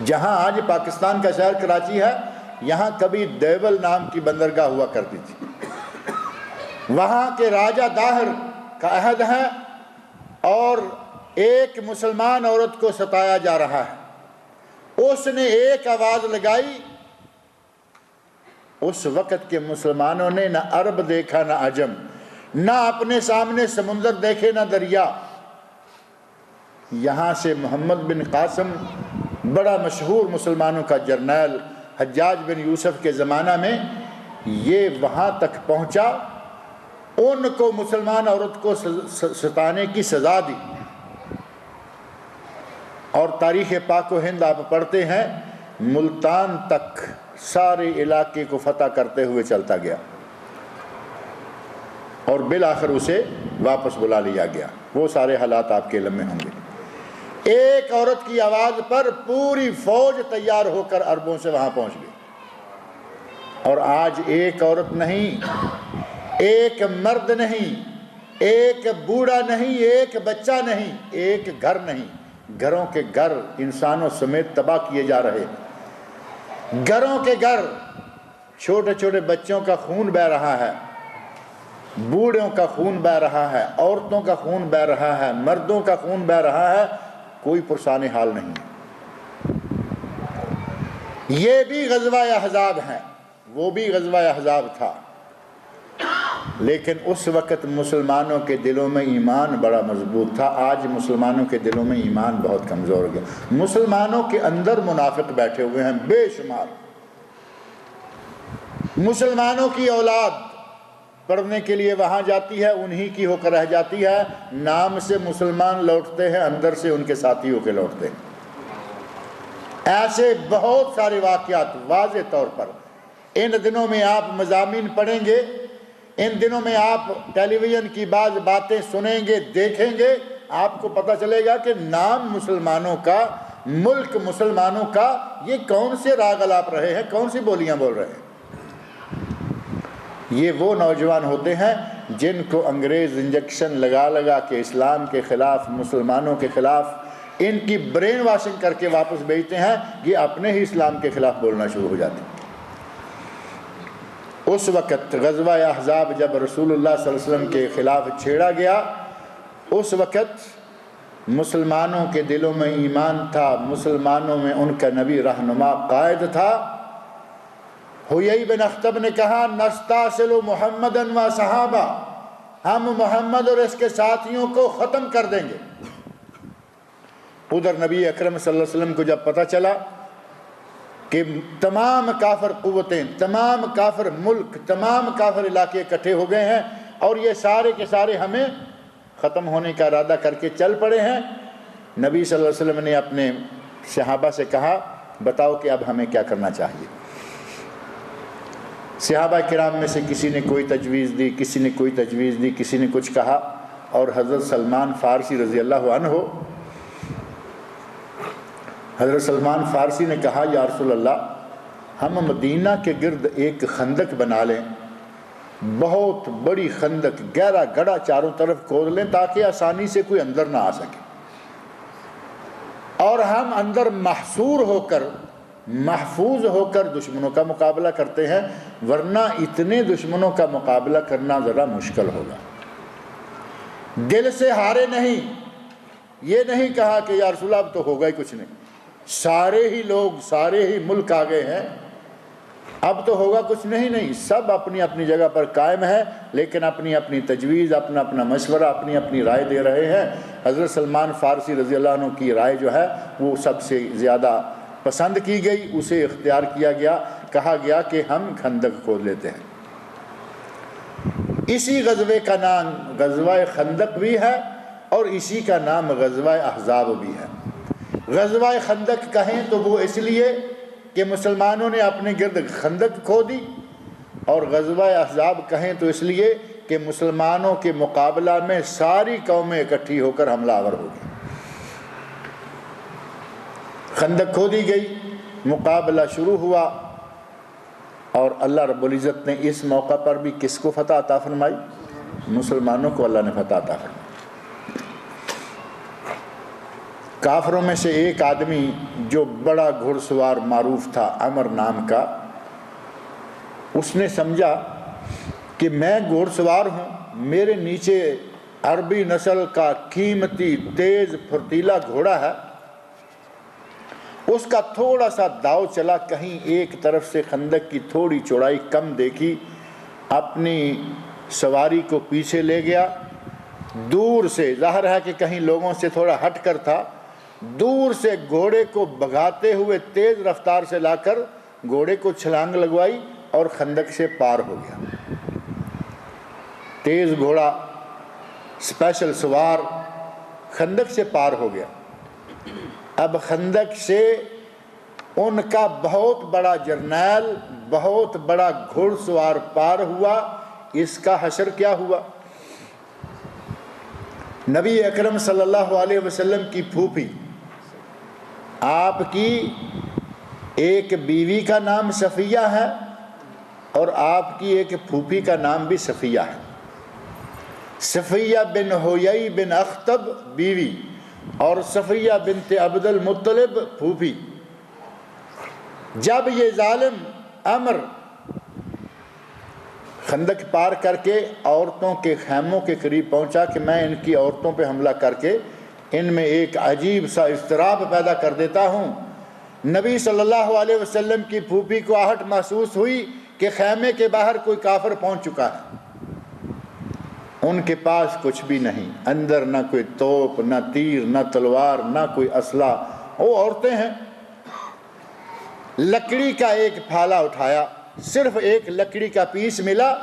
جہاں آج پاکستان کا شہر کراچی ہے، یہاں کبھی دیول نام کی بندرگاہ ہوا کرتی تھی۔ وہاں کے راجہ داہر کا عہد ہے، اور ایک مسلمان عورت کو ستایا جا رہا ہے۔ اس نے ایک آواز لگائی، اس وقت کے مسلمانوں نے نہ عرب دیکھا نہ عجم، نہ اپنے سامنے سمندر دیکھے نہ دریا۔ یہاں سے محمد بن قاسم بڑا مشہور مسلمانوں کا جرنیل حجاج بن یوسف کے زمانہ میں یہ وہاں تک پہنچا، ان کو مسلمان عورت کو ستانے کی سزا دی، اور تاریخ پاک و ہند آپ پڑھتے ہیں ملتان تک سارے علاقے کو فتح کرتے ہوئے چلتا گیا اور بالآخر اسے واپس بلا لیا گیا۔ وہ سارے حالات آپ کے علم میں ہوں گے۔ ایک عورت کی آواز پر پوری فوج تیار ہو کر عربوں سے وہاں پہنچ گئی، اور آج ایک عورت نہیں، ایک مرد نہیں، ایک بوڑھا نہیں، ایک بچہ نہیں، ایک گھر نہیں، گھروں کے گھر انسانوں سمیت تباہ کیے جا رہے ہیں۔ گھروں کے گھر، چھوٹے چھوٹے بچوں کا خون بہہ رہا ہے، بوڑھوں کا خون بہہ رہا ہے، عورتوں کا خون بہہ رہا ہے، مردوں کا خون بہہ رہا ہے، کوئی پرسان حال نہیں۔ یہ بھی غزوہ احزاب ہے، وہ بھی غزوہ احزاب تھا، لیکن اس وقت مسلمانوں کے دلوں میں ایمان بڑا مضبوط تھا۔ آج مسلمانوں کے دلوں میں ایمان بہت کمزور ہو گیا۔ مسلمانوں کے اندر منافق بیٹھے ہوئے ہیں بے شمار۔ مسلمانوں کی اولاد پڑھنے کے لیے وہاں جاتی ہے، انہی کی ہو کر رہ جاتی ہے، نام سے مسلمان لوٹتے ہیں، اندر سے ان کے ساتھیوں کے لوٹتے ہیں۔ ایسے بہت سارے واقعات واضح طور پر ان دنوں میں آپ مضامین پڑھیں گے، ان دنوں میں آپ ٹیلی ویژن کی بعض باتیں سنیں گے، دیکھیں گے، آپ کو پتہ چلے گا کہ نام مسلمانوں کا، ملک مسلمانوں کا، یہ کون سے راگ الاپ رہے ہیں، کون سی بولیاں بول رہے ہیں۔ یہ وہ نوجوان ہوتے ہیں جن کو انگریز انجیکشن لگا لگا کے اسلام کے خلاف، مسلمانوں کے خلاف ان کی برین واشنگ کر کے واپس بھیجتے ہیں، یہ اپنے ہی اسلام کے خلاف بولنا شروع ہو جاتے ہیں۔ اس وقت غزوہ احزاب جب رسول اللہ صلی اللہ علیہ وسلم کے خلاف چھیڑا گیا، اس وقت مسلمانوں کے دلوں میں ایمان تھا، مسلمانوں میں ان کا نبی رہنما قائد تھا۔ حیی بن اخطب نے کہا نستاصل محمدا و صحابہ، ہم محمد اور اس کے ساتھیوں کو ختم کر دیں گے۔ ادھر نبی اکرم صلی اللہ علیہ وسلم کو جب پتہ چلا کہ تمام کافر قوتیں، تمام کافر ملک، تمام کافر علاقے اکٹھے ہو گئے ہیں اور یہ سارے کے سارے ہمیں ختم ہونے کا ارادہ کر کے چل پڑے ہیں، نبی صلی اللہ علیہ وسلم نے اپنے صحابہ سے کہا بتاؤ کہ اب ہمیں کیا کرنا چاہیے۔ صحابہ کرام میں سے کسی نے کوئی تجویز دی، کسی نے کوئی تجویز دی، کسی نے کچھ کہا، اور حضرت سلمان فارسی رضی اللہ عنہ، حضرت سلمان فارسی نے کہا یا رسول اللہ، ہم مدینہ کے گرد ایک خندق بنا لیں، بہت بڑی خندق، گہرا گڑھا چاروں طرف کھود لیں تاکہ آسانی سے کوئی اندر نہ آ سکے، اور ہم اندر محصور ہو کر، محفوظ ہو کر دشمنوں کا مقابلہ کرتے ہیں، ورنہ اتنے دشمنوں کا مقابلہ کرنا ذرا مشکل ہوگا۔ دل سے ہارے نہیں، یہ نہیں کہا کہ یا رسول اللہ اب تو ہوگا ہی کچھ نہیں، سارے ہی لوگ، سارے ہی ملک آ گئے ہیں، اب تو ہوگا کچھ نہیں، سب اپنی اپنی جگہ پر قائم ہے، لیکن اپنی اپنی تجویز، اپنا اپنا مشورہ، اپنی اپنی رائے دے رہے ہیں۔ حضرت سلمان فارسی رضی اللہ عنہ کی رائے جو ہے وہ سب سے زیادہ پسند کی گئی، اسے اختیار کیا گیا، کہا گیا کہ ہم خندق کھود لیتے ہیں۔ اسی غزوے کا نام غزوہ خندق بھی ہے اور اسی کا نام غزوہ احزاب بھی ہے۔ غزوہ خندق کہیں تو وہ اس لیے کہ مسلمانوں نے اپنے گرد خندق کھودی، اور غزوہ احزاب کہیں تو اس لیے کہ مسلمانوں کے مقابلہ میں ساری قومیں اکٹھی ہو کر حملہ آور ہو گئی۔ خندق کھودی گئی، مقابلہ شروع ہوا، اور اللہ رب العزت نے اس موقع پر بھی کس کو فتح عطا فرمائی؟ مسلمانوں کو اللہ نے فتح عطا فرمائی۔ کافروں میں سے ایک آدمی جو بڑا گھڑ سوار معروف تھا، عمر نام کا، اس نے سمجھا کہ میں گھوڑ سوار ہوں، میرے نیچے عربی نسل کا قیمتی تیز پھرتیلا گھوڑا ہے، اس کا تھوڑا سا داؤ چلا، کہیں ایک طرف سے خندق کی تھوڑی چوڑائی کم دیکھی، اپنی سواری کو پیچھے لے گیا، دور سے، ظاہر ہے کہ کہیں لوگوں سے تھوڑا ہٹ کر تھا، دور سے گھوڑے کو بھگاتے ہوئے تیز رفتار سے لا کر گھوڑے کو چھلانگ لگوائی اور خندق سے پار ہو گیا۔ تیز گھوڑا، اسپیشل سوار، خندق سے پار ہو گیا۔ اب خندق سے ان کا بہت بڑا جرنیل، بہت بڑا گھوڑ سوار پار ہوا، اس کا حشر کیا ہوا؟ نبی اکرم صلی اللہ علیہ وسلم کی پھوپھی، آپ کی ایک بیوی کا نام صفیہ ہے اور آپ کی ایک پھوپھی کا نام بھی صفیہ ہے۔ صفیہ بن حیی بن اخطب بیوی اور صفیہ بنت عبد المطلب پھوپھی۔ جب یہ ظالم عمر خندق پار کر کے عورتوں کے خیموں کے قریب پہنچا کہ میں ان کی عورتوں پہ حملہ کر کے ان میں ایک عجیب سا اضطراب پیدا کر دیتا ہوں، نبی صلی اللہ علیہ وسلم کی پھوپھی کو آہٹ محسوس ہوئی کہ خیمے کے باہر کوئی کافر پہنچ چکا ہے۔ ان کے پاس کچھ بھی نہیں، اندر نہ کوئی توپ، نہ تیر، نہ تلوار، نہ کوئی اسلحہ، وہ عورتیں ہیں۔ لکڑی کا ایک پھالا اٹھایا، صرف ایک لکڑی کا پیس ملا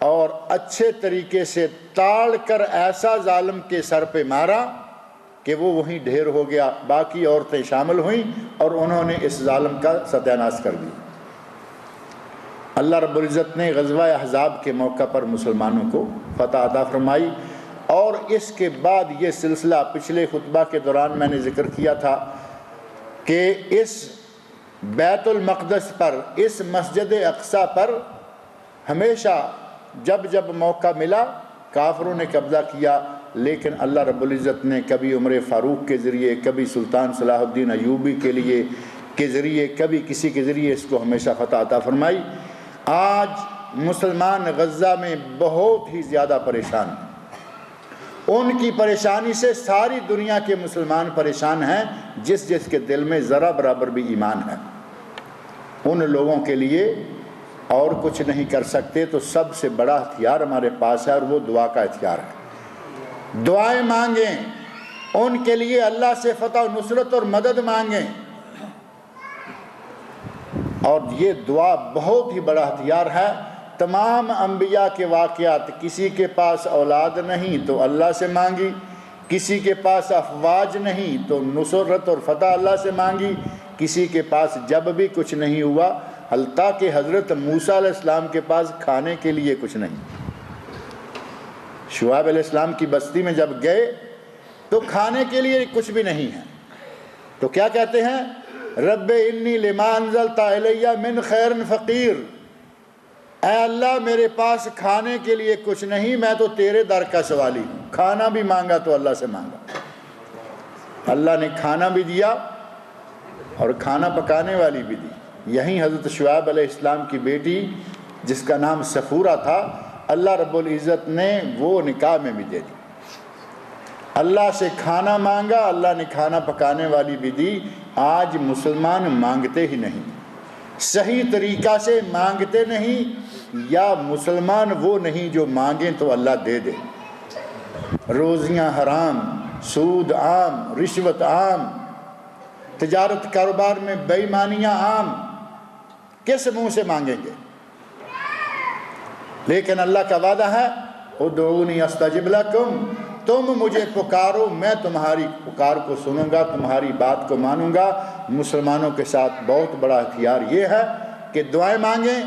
اور اچھے طریقے سے تاڑ کر ایسا ظالم کے سر پہ مارا کہ وہ وہیں ڈھیر ہو گیا۔ باقی عورتیں شامل ہوئیں اور انہوں نے اس ظالم کا ستیہ ناش کر دیا۔ اللہ رب العزت نے غزوہ احزاب کے موقع پر مسلمانوں کو فتح عطا فرمائی، اور اس کے بعد یہ سلسلہ پچھلے خطبہ کے دوران میں نے ذکر کیا تھا کہ اس بیت المقدس پر، اس مسجد اقصی پر ہمیشہ جب جب موقع ملا کافروں نے قبضہ کیا، لیکن اللہ رب العزت نے کبھی عمر فاروق کے ذریعے، کبھی سلطان صلاح الدین ایوبی کے ذریعے، کبھی کسی کے ذریعے اس کو ہمیشہ فتح عطا فرمائی۔ آج مسلمان غزہ میں بہت ہی زیادہ پریشان ہیں، ان کی پریشانی سے ساری دنیا کے مسلمان پریشان ہیں، جس کے دل میں ذرا برابر بھی ایمان ہے۔ ان لوگوں کے لیے اور کچھ نہیں کر سکتے، تو سب سے بڑا ہتھیار ہمارے پاس ہے اور وہ دعا کا ہتھیار ہے۔ دعائیں مانگیں، ان کے لیے اللہ سے فتح و نصرت اور مدد مانگیں، اور یہ دعا بہت ہی بڑا ہتھیار ہے۔ تمام انبیاء کے واقعات، کسی کے پاس اولاد نہیں تو اللہ سے مانگی، کسی کے پاس افواج نہیں تو نصرت اور فتح اللہ سے مانگی، کسی کے پاس جب بھی کچھ نہیں ہوا، حتیٰ کہ حضرت موسیٰ علیہ السلام کے پاس کھانے کے لیے کچھ نہیں۔ شعیب علیہ السلام کی بستی میں جب گئے تو کھانے کے لیے کچھ بھی نہیں ہے، تو کیا کہتے ہیں؟ رب انی لما انزلت الی من خیر فقیر، اے اللہ میرے پاس کھانے کے لیے کچھ نہیں، میں تو تیرے در کا سوالی ہوں۔ کھانا بھی مانگا تو اللہ سے مانگا، اللہ نے کھانا بھی دیا اور کھانا پکانے والی بھی دی۔ یہیں حضرت شعیب علیہ السلام کی بیٹی جس کا نام صفورہ تھا، اللہ رب العزت نے وہ نکاح میں بھی دے دی۔ اللہ سے کھانا مانگا، اللہ نے کھانا پکانے والی بھی دی۔ آج مسلمان مانگتے ہی نہیں، صحیح طریقہ سے مانگتے نہیں، یا مسلمان وہ نہیں جو مانگیں تو اللہ دے دے۔ روزیاں حرام، سود عام، رشوت عام، تجارت کاروبار میں بے ایمانیاں عام، کس منہ سے مانگیں گے؟ لیکن اللہ کا وعدہ ہے ادعونی استجب لکم، تم مجھے پکارو میں تمہاری پکار کو سنوں گا، تمہاری بات کو مانوں گا۔ مسلمانوں کے ساتھ بہت بڑا ہتھیار یہ ہے کہ دعائیں مانگیں،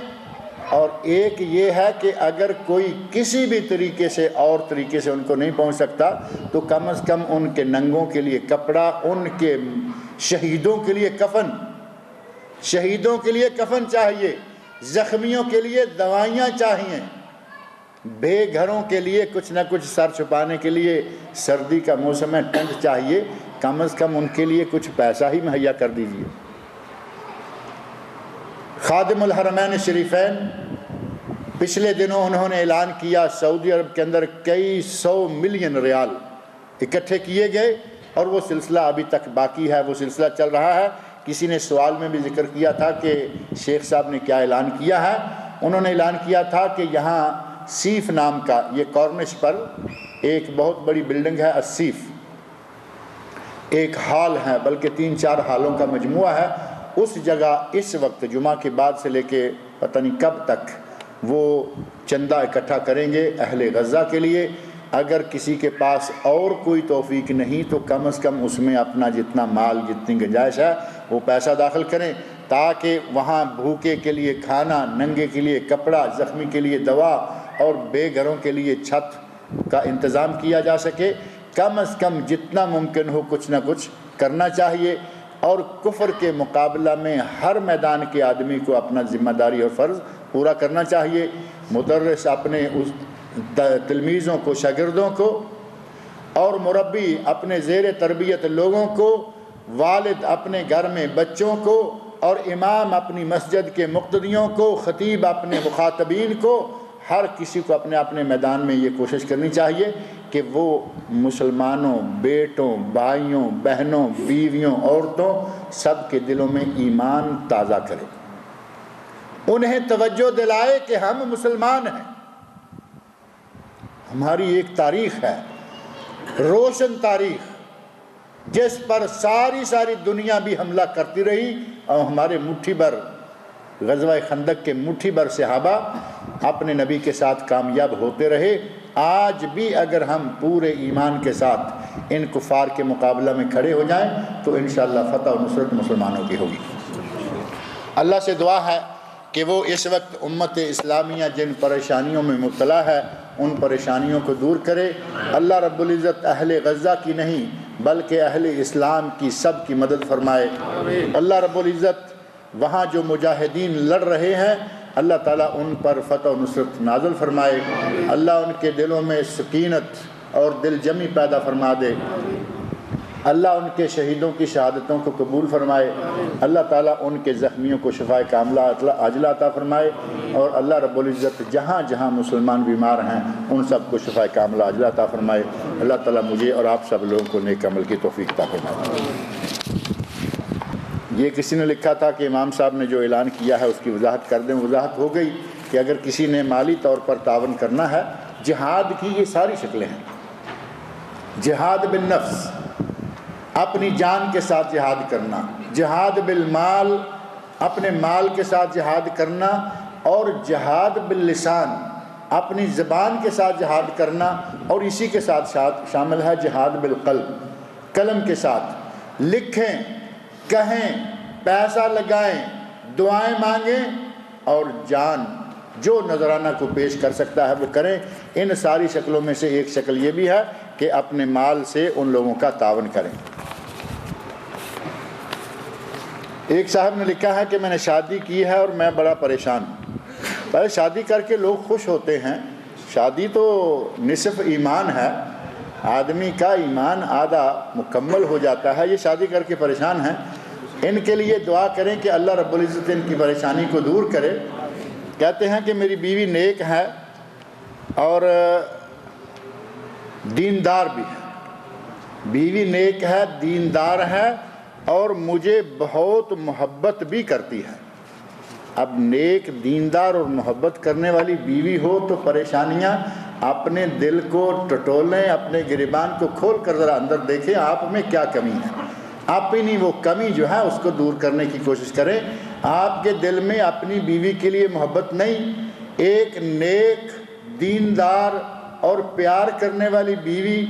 اور ایک یہ ہے کہ اگر کوئی کسی بھی طریقے سے اور طریقے سے ان کو نہیں پہنچ سکتا تو کم از کم ان کے ننگوں کے لیے کپڑا، ان کے شہیدوں کے لیے کفن، شہیدوں کے لیے کفن چاہیے، زخمیوں کے لیے دوائیاں چاہیے، بے گھروں کے لیے کچھ نہ کچھ سر چھپانے کے لیے، سردی کا موسم ہے ٹینٹ چاہیے، کم از کم ان کے لیے کچھ پیسہ ہی مہیا کر دیجیے۔ خادم الحرمین شریفین پچھلے دنوں انہوں نے اعلان کیا، سعودی عرب کے اندر کئی 100 ملین ریال اکٹھے کیے گئے اور وہ سلسلہ ابھی تک باقی ہے، وہ سلسلہ چل رہا ہے۔ کسی نے سوال میں بھی ذکر کیا تھا کہ شیخ صاحب نے کیا اعلان کیا ہے۔ انہوں نے اعلان کیا تھا کہ یہاں سیف نام کا، یہ کارنش پر ایک بہت بڑی بلڈنگ ہے السیف، ایک ہال ہے، بلکہ 3-4 ہالوں کا مجموعہ ہے۔ اس جگہ اس وقت جمعہ کے بعد سے لے کے پتہ نہیں کب تک وہ چندہ اکٹھا کریں گے اہل غزہ کے لیے۔ اگر کسی کے پاس اور کوئی توفیق نہیں تو کم از کم اس میں اپنا جتنا مال، جتنی گنجائش ہے وہ پیسہ داخل کریں، تاکہ وہاں بھوکے کے لیے کھانا، ننگے کے لیے کپڑا، زخمی کے لیے دوا اور بے گھروں کے لیے چھت کا انتظام کیا جا سکے۔ کم از کم جتنا ممکن ہو کچھ نہ کچھ کرنا چاہیے، اور کفر کے مقابلہ میں ہر میدان کے آدمی کو اپنا ذمہ داری اور فرض پورا کرنا چاہیے۔ مدرس اپنے اس تلمیذوں کو، شاگردوں کو، اور مربی اپنے زیر تربیت لوگوں کو، والد اپنے گھر میں بچوں کو، اور امام اپنی مسجد کے مقتدیوں کو، خطیب اپنے مخاطبین کو، ہر کسی کو اپنے اپنے میدان میں یہ کوشش کرنی چاہیے کہ وہ مسلمانوں، بیٹوں، بھائیوں، بہنوں، بیویوں، عورتوں، سب کے دلوں میں ایمان تازہ کرے، انہیں توجہ دلائے کہ ہم مسلمان ہیں، ہماری ایک تاریخ ہے، روشن تاریخ، جس پر ساری دنیا بھی حملہ کرتی رہی، اور ہمارے مٹھی بھر غزوہ خندق کے مٹھی بھر صحابہ اپنے نبی کے ساتھ کامیاب ہوتے رہے۔ آج بھی اگر ہم پورے ایمان کے ساتھ ان کفار کے مقابلہ میں کھڑے ہو جائیں تو انشاءاللہ فتح و نصرت مسلمانوں کی ہوگی۔ اللہ سے دعا ہے کہ وہ اس وقت امت اسلامیہ جن پریشانیوں میں مبتلا ہے ان پریشانیوں کو دور کرے۔ اللہ رب العزت اہل غزہ کی نہیں بلکہ اہل اسلام کی سب کی مدد فرمائے۔ اللہ رب العزت وہاں جو مجاہدین لڑ رہے ہیں اللہ تعالیٰ ان پر فتح و نصرت نازل فرمائے۔ اللہ ان کے دلوں میں سکینت اور دل جمی پیدا فرما دے۔ اللہ ان کے شہیدوں کی شہادتوں کو قبول فرمائے۔ اللہ تعالیٰ ان کے زخمیوں کو شفائے کاملہ عاجلہ عطا فرمائے، اور اللہ رب العزت جہاں جہاں مسلمان بیمار ہیں ان سب کو شفائے کاملہ عاجلہ عطا فرمائے۔ اللہ تعالیٰ مجھے اور آپ سب لوگوں کو نیک عمل کی توفیق عطا فرمائے۔ یہ کسی نے لکھا تھا کہ امام صاحب نے جو اعلان کیا ہے اس کی وضاحت کر دیں۔ وضاحت ہو گئی کہ اگر کسی نے مالی طور پر تعاون کرنا ہے، جہاد کی یہ ساری شکلیں ہیں، جہاد بالنفس، اپنی جان کے ساتھ جہاد کرنا، جہاد بالمال، اپنے مال کے ساتھ جہاد کرنا، اور جہاد باللسان، اپنی زبان کے ساتھ جہاد کرنا، اور اسی کے ساتھ شامل ہے جہاد بالقلب، قلم کے ساتھ لکھیں، کہیں، پیسہ لگائیں، دعائیں مانگیں، اور جان جو نذرانہ کو پیش کر سکتا ہے وہ کریں۔ ان ساری شکلوں میں سے ایک شکل یہ بھی ہے کہ اپنے مال سے ان لوگوں کا تعاون کریں۔ ایک صاحب نے لکھا ہے کہ میں نے شادی کی ہے اور میں بڑا پریشان ہوں۔ پہلے شادی کر کے لوگ خوش ہوتے ہیں، شادی تو نصف ایمان ہے، آدمی کا ایمان آدھا مکمل ہو جاتا ہے، یہ شادی کر کے پریشان ہیں۔ ان کے لیے دعا کریں کہ اللہ رب العزت ان کی پریشانی کو دور کرے۔ کہتے ہیں کہ میری بیوی نیک ہے اور دیندار بھی ہے، بیوی نیک ہے، دیندار ہے، اور مجھے بہت محبت بھی کرتی ہے۔ اب نیک، دیندار اور محبت کرنے والی بیوی ہو تو پریشانیاں اپنے دل کو ٹٹولیں، اپنے گریبان کو کھول کر ذرا اندر دیکھیں آپ میں کیا کمی ہے، اپنی وہ کمی جو ہے اس کو دور کرنے کی کوشش کریں۔ آپ کے دل میں اپنی بیوی کے لیے محبت نہیں، ایک نیک، دیندار اور پیار کرنے والی بیوی،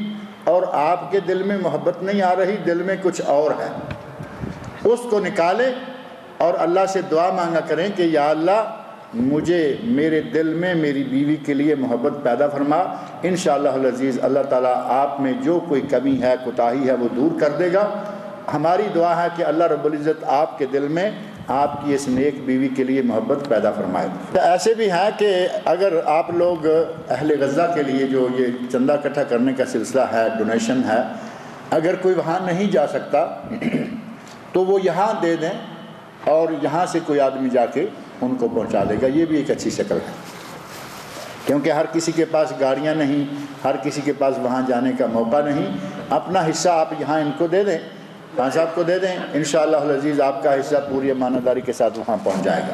اور آپ کے دل میں محبت نہیں آ رہی، دل میں کچھ اور ہے، اس کو نکالیں اور اللہ سے دعا مانگا کریں کہ یا اللہ مجھے میرے دل میں میری بیوی کے لیے محبت پیدا فرما۔ انشاءاللہ العزیز اللہ تعالیٰ آپ میں جو کوئی کمی ہے، کوتاہی ہے، وہ دور کر دے گا۔ ہماری دعا ہے کہ اللہ رب العزت آپ کے دل میں آپ کی اس نیک بیوی کے لیے محبت پیدا فرمائے۔ ایسے بھی ہے کہ اگر آپ لوگ اہل غزہ کے لیے جو یہ چندہ اکٹھا کرنے کا سلسلہ ہے، ڈونیشن ہے، اگر کوئی وہاں نہیں جا سکتا تو وہ یہاں دے دیں اور یہاں سے کوئی آدمی جا کے ان کو پہنچا دے گا، یہ بھی ایک اچھی شکل ہے، کیونکہ ہر کسی کے پاس گاڑیاں نہیں، ہر کسی کے پاس وہاں جانے کا موقع نہیں۔ اپنا حصہ آپ یہاں ان کو دے دیں، خان صاحب کو دے دیں، انشاءاللہ العزیز آپ کا حصہ پوری امانتداری کے ساتھ وہاں پہنچ جائے گا۔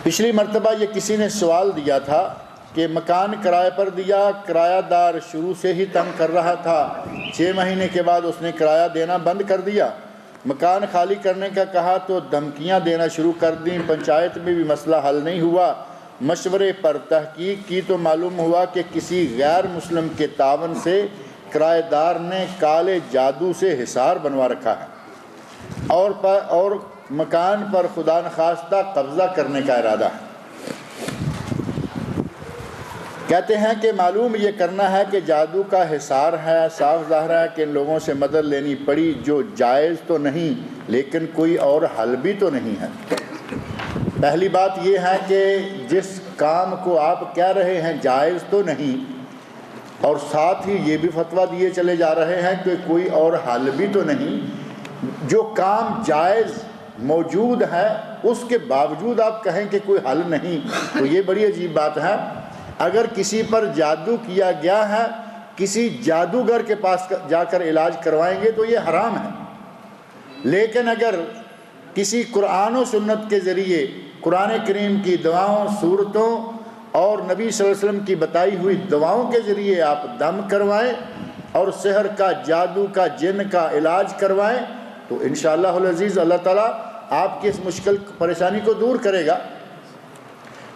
پچھلی مرتبہ یہ کسی نے سوال دیا تھا کہ مکان کرائے پر دیا، کرایہ دار شروع سے ہی تنگ کر رہا تھا، 6 مہینے کے بعد اس نے کرایہ دینا بند کر دیا، مکان خالی کرنے کا کہا تو دھمکیاں دینا شروع کر دیں، پنچایت میں بھی مسئلہ حل نہیں ہوا، مشورے پر تحقیق کی تو معلوم ہوا کہ کسی غیر مسلم کے تعاون سے کرایہ دار نے کالے جادو سے حصار بنوا رکھا ہے اور مکان پر خدا نخواستہ قبضہ کرنے کا ارادہ ہے۔ کہتے ہیں کہ معلوم یہ کرنا ہے کہ جادو کا حصار ہے، صاف ظاہر ہے کہ ان لوگوں سے مدد لینی پڑی، جو جائز تو نہیں لیکن کوئی اور حل بھی تو نہیں ہے۔ پہلی بات یہ ہے کہ جس کام کو آپ کہہ رہے ہیں جائز تو نہیں، اور ساتھ ہی یہ بھی فتویٰ دیے چلے جا رہے ہیں کہ کوئی اور حل بھی تو نہیں، جو کام جائز موجود ہے اس کے باوجود آپ کہیں کہ کوئی حل نہیں، تو یہ بڑی عجیب بات ہے۔ اگر کسی پر جادو کیا گیا ہے، کسی جادوگر کے پاس جا کر علاج کروائیں گے تو یہ حرام ہے، لیکن اگر کسی قرآن و سنت کے ذریعے قرآن کریم کی دعاؤں، صورتوں اور نبی صلی اللہ علیہ وسلم کی بتائی ہوئی دعاؤں کے ذریعے آپ دم کروائیں اور سحر کا، جادو کا، جن کا علاج کروائیں تو انشاءاللہ العزیز اللہ تعالیٰ آپ کی اس مشکل پریشانی کو دور کرے گا۔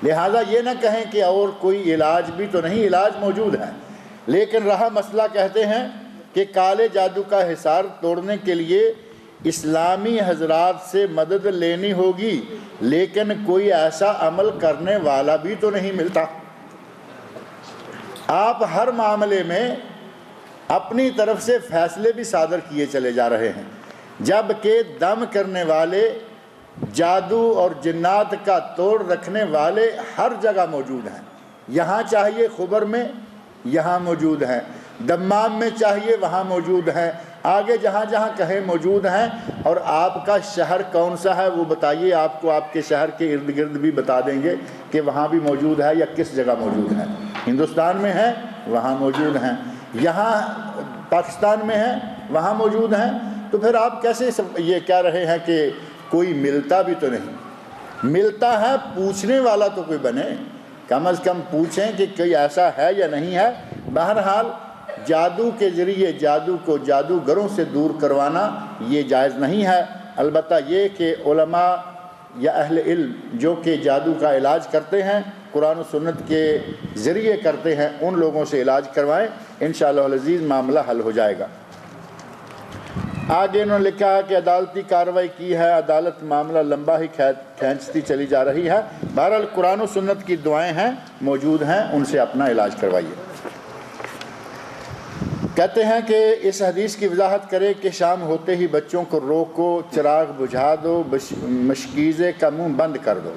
لہٰذا یہ نہ کہیں کہ اور کوئی علاج بھی تو نہیں، علاج موجود ہے، لیکن رہا مسئلہ، کہتے ہیں کہ کالے جادو کا حصار توڑنے کے لیے اسلامی حضرات سے مدد لینی ہوگی، لیکن کوئی ایسا عمل کرنے والا بھی تو نہیں ملتا۔ آپ ہر معاملے میں اپنی طرف سے فیصلے بھی صادر کیے چلے جا رہے ہیں، جبکہ دم کرنے والے، جادو اور جنات کا توڑ رکھنے والے ہر جگہ موجود ہیں۔ یہاں چاہیے خبر میں، یہاں موجود ہیں، دمام میں چاہیے وہاں موجود ہیں، آگے جہاں جہاں کہیں موجود ہیں۔ اور آپ کا شہر کون سا ہے وہ بتائیے، آپ کو آپ کے شہر کے ارد گرد بھی بتا دیں گے کہ وہاں بھی موجود ہے یا کس جگہ موجود ہے۔ ہندوستان میں ہے وہاں موجود ہیں، یہاں پاکستان میں ہے وہاں موجود ہیں، تو پھر آپ کیسے یہ کہہ رہے ہیں کہ کوئی ملتا بھی تو نہیں؟ ملتا ہے، پوچھنے والا تو کوئی بنے، کم از کم پوچھیں کہ کوئی ایسا ہے یا نہیں ہے۔ بہرحال جادو کے ذریعے جادو کو جادوگروں سے دور کروانا یہ جائز نہیں ہے، البتہ یہ کہ علماء یا اہل علم جو کہ جادو کا علاج کرتے ہیں، قرآن و سنت کے ذریعے کرتے ہیں، ان لوگوں سے علاج کروائیں، انشاءاللہ العزیز معاملہ حل ہو جائے گا۔ آگے انہوں نے لکھا ہے کہ عدالتی کارروائی کی ہے، عدالت معاملہ لمبا ہی کھینچتی چلی جا رہی ہے۔ بہرحال قرآن و سنت کی دعائیں ہیں، موجود ہیں، ان سے اپنا علاج کروائیے۔ کہتے ہیں کہ اس حدیث کی وضاحت کرے کہ شام ہوتے ہی بچوں کو روکو، چراغ بجھا دو، مشکیزے کا منہ بند کر دو۔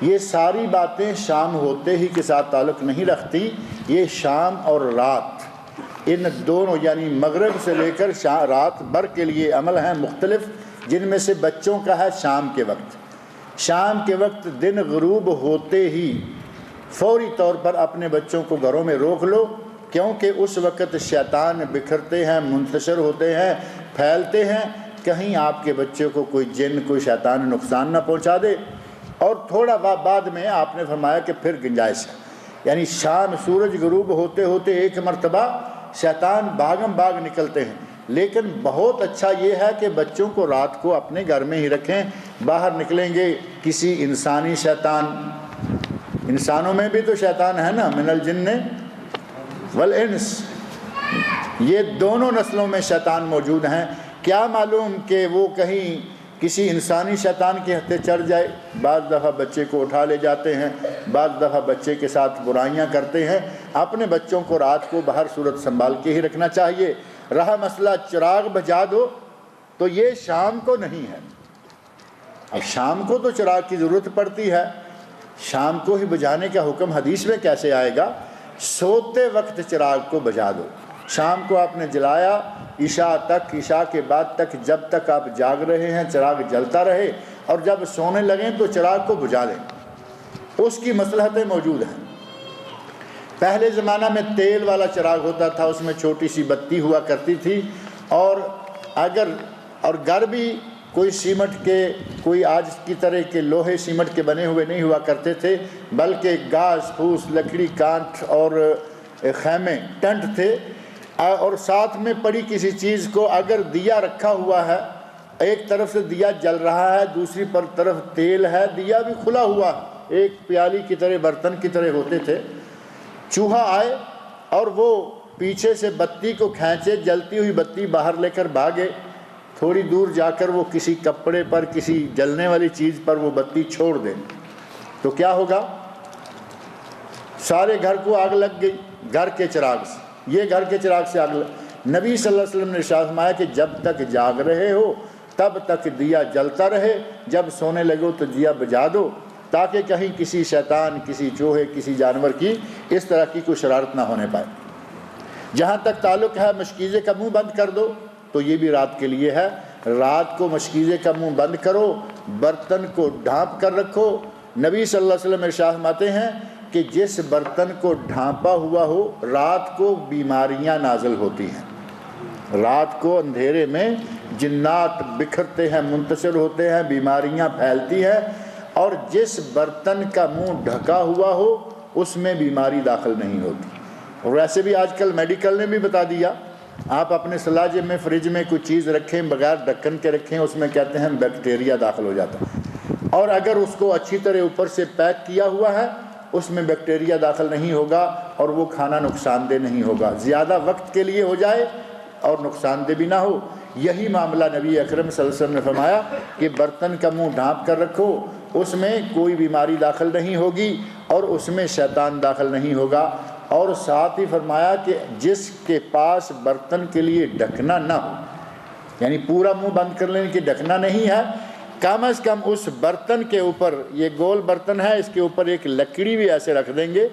یہ ساری باتیں شام ہوتے ہی کے ساتھ تعلق نہیں رکھتی، یہ شام اور رات، ان دونوں یعنی مغرب سے لے کر رات بھر کے لیے عمل ہیں مختلف، جن میں سے بچوں کا ہے شام کے وقت۔ شام کے وقت دن غروب ہوتے ہی فوری طور پر اپنے بچوں کو گھروں میں روک لو، کیونکہ اس وقت شیطان بکھرتے ہیں، منتشر ہوتے ہیں، پھیلتے ہیں، کہیں آپ کے بچے کو کوئی جن، کوئی شیطان نقصان نہ پہنچا دے۔ اور تھوڑا بعد میں آپ نے فرمایا کہ پھر گنجائش ہے، یعنی شام سورج غروب ہوتے ہوتے ایک مرتبہ شیطان باغم باغ نکلتے ہیں، لیکن بہت اچھا یہ ہے کہ بچوں کو رات کو اپنے گھر میں ہی رکھیں۔ باہر نکلیں گے کسی انسانی شیطان، انسانوں میں بھی تو شیطان ہے نا، من الجن والانس، یہ دونوں نسلوں میں شیطان موجود ہیں، کیا معلوم کہ وہ کہیں کسی انسانی شیطان کے ہتھے چڑھ جائے۔ بعض دفعہ بچے کو اٹھا لے جاتے ہیں، بعض دفعہ بچے کے ساتھ برائیاں کرتے ہیں۔ اپنے بچوں کو رات کو بہر صورت سنبھال کے ہی رکھنا چاہیے۔ رہا مسئلہ چراغ بجھا دو، تو یہ شام کو نہیں ہے، اب شام کو تو چراغ کی ضرورت پڑتی ہے، شام کو ہی بجھانے کا حکم حدیث میں کیسے آئے گا؟ سوتے وقت چراغ کو بجھا دو، شام کو آپ نے جلایا، عشاء تک، عشاء کے بعد تک، جب تک آپ جاگ رہے ہیں چراغ جلتا رہے، اور جب سونے لگیں تو چراغ کو بجھا لیں، اس کی مصلحتیں موجود ہیں۔ پہلے زمانہ میں تیل والا چراغ ہوتا تھا، اس میں چھوٹی سی بتی ہوا کرتی تھی، اور گھر بھی کوئی سیمنٹ کے، کوئی آج کی طرح کے لوہے سیمنٹ کے بنے ہوئے نہیں ہوا کرتے تھے، بلکہ گھاس پھوس، لکڑی، کانٹ اور خیمے، ٹنٹ تھے، اور ساتھ میں پڑی کسی چیز کو اگر دیا رکھا ہوا ہے، ایک طرف سے دیا جل رہا ہے، دوسری طرف تیل ہے، دیا بھی کھلا ہوا، ایک پیالی کی طرح، برتن کی طرح ہوتے تھے، چوہا آئے اور وہ پیچھے سے بتی کو کھینچے، جلتی ہوئی بتی باہر لے کر بھاگے، تھوڑی دور جا کر وہ کسی کپڑے پر، کسی جلنے والی چیز پر وہ بتی چھوڑ دیں تو کیا ہوگا؟ سارے گھر کو آگ لگ گئی، گھر کے چراغ سے، یہ گھر کے چراغ سے آگ لگ۔ نبی صلی اللہ علیہ وسلم نے ارشاد فرمایا کہ جب تک جاگ رہے ہو تب تک دیا جلتا رہے، جب سونے لگو تو دیا بجھا دو، تاکہ کہیں کسی شیطان، کسی چوہے، کسی جانور کی اس طرح کی کوئی شرارت نہ ہونے پائے۔ جہاں تک تعلق ہے مشکیزے کا منہ بند کر دو، تو یہ بھی رات کے لیے ہے، رات کو مشکیزے کا منہ بند کرو، برتن کو ڈھانپ کر رکھو۔ نبی صلی اللہ علیہ وسلم ارشاد فرماتے ہیں کہ جس برتن کو ڈھانپا ہوا ہو، رات کو بیماریاں نازل ہوتی ہیں، رات کو اندھیرے میں جنات بکھرتے ہیں، منتشر ہوتے ہیں، بیماریاں پھیلتی ہیں، اور جس برتن کا منہ ڈھکا ہوا ہو اس میں بیماری داخل نہیں ہوتی۔ اور ویسے بھی آج کل میڈیکل نے بھی بتا دیا، آپ اپنے سلاجے میں، فریج میں کوئی چیز رکھیں بغیر ڈھکن کے رکھیں، اس میں کہتے ہیں بیکٹیریا داخل ہو جاتا ہے، اور اگر اس کو اچھی طرح اوپر سے پیک کیا ہوا ہے اس میں بیکٹیریا داخل نہیں ہوگا اور وہ کھانا نقصان دہ نہیں ہوگا، زیادہ وقت کے لیے ہو جائے اور نقصان دہ بھی نہ ہو۔ یہی معاملہ نبی اکرم صلی اللہ علیہ وسلم نے فرمایا کہ برتن کا منہ ڈھانپ کر رکھو، اس میں کوئی بیماری داخل نہیں ہوگی اور اس میں شیطان داخل نہیں ہوگا، اور ساتھ ہی فرمایا کہ جس کے پاس برتن کے لیے ڈھکنا نہ ہو، یعنی پورا منہ بند کر لینے کی ڈھکنا نہیں ہے، کم از کم اس برتن کے اوپر، یہ گول برتن ہے، اس کے اوپر ایک لکڑی بھی ایسے رکھ دیں گے،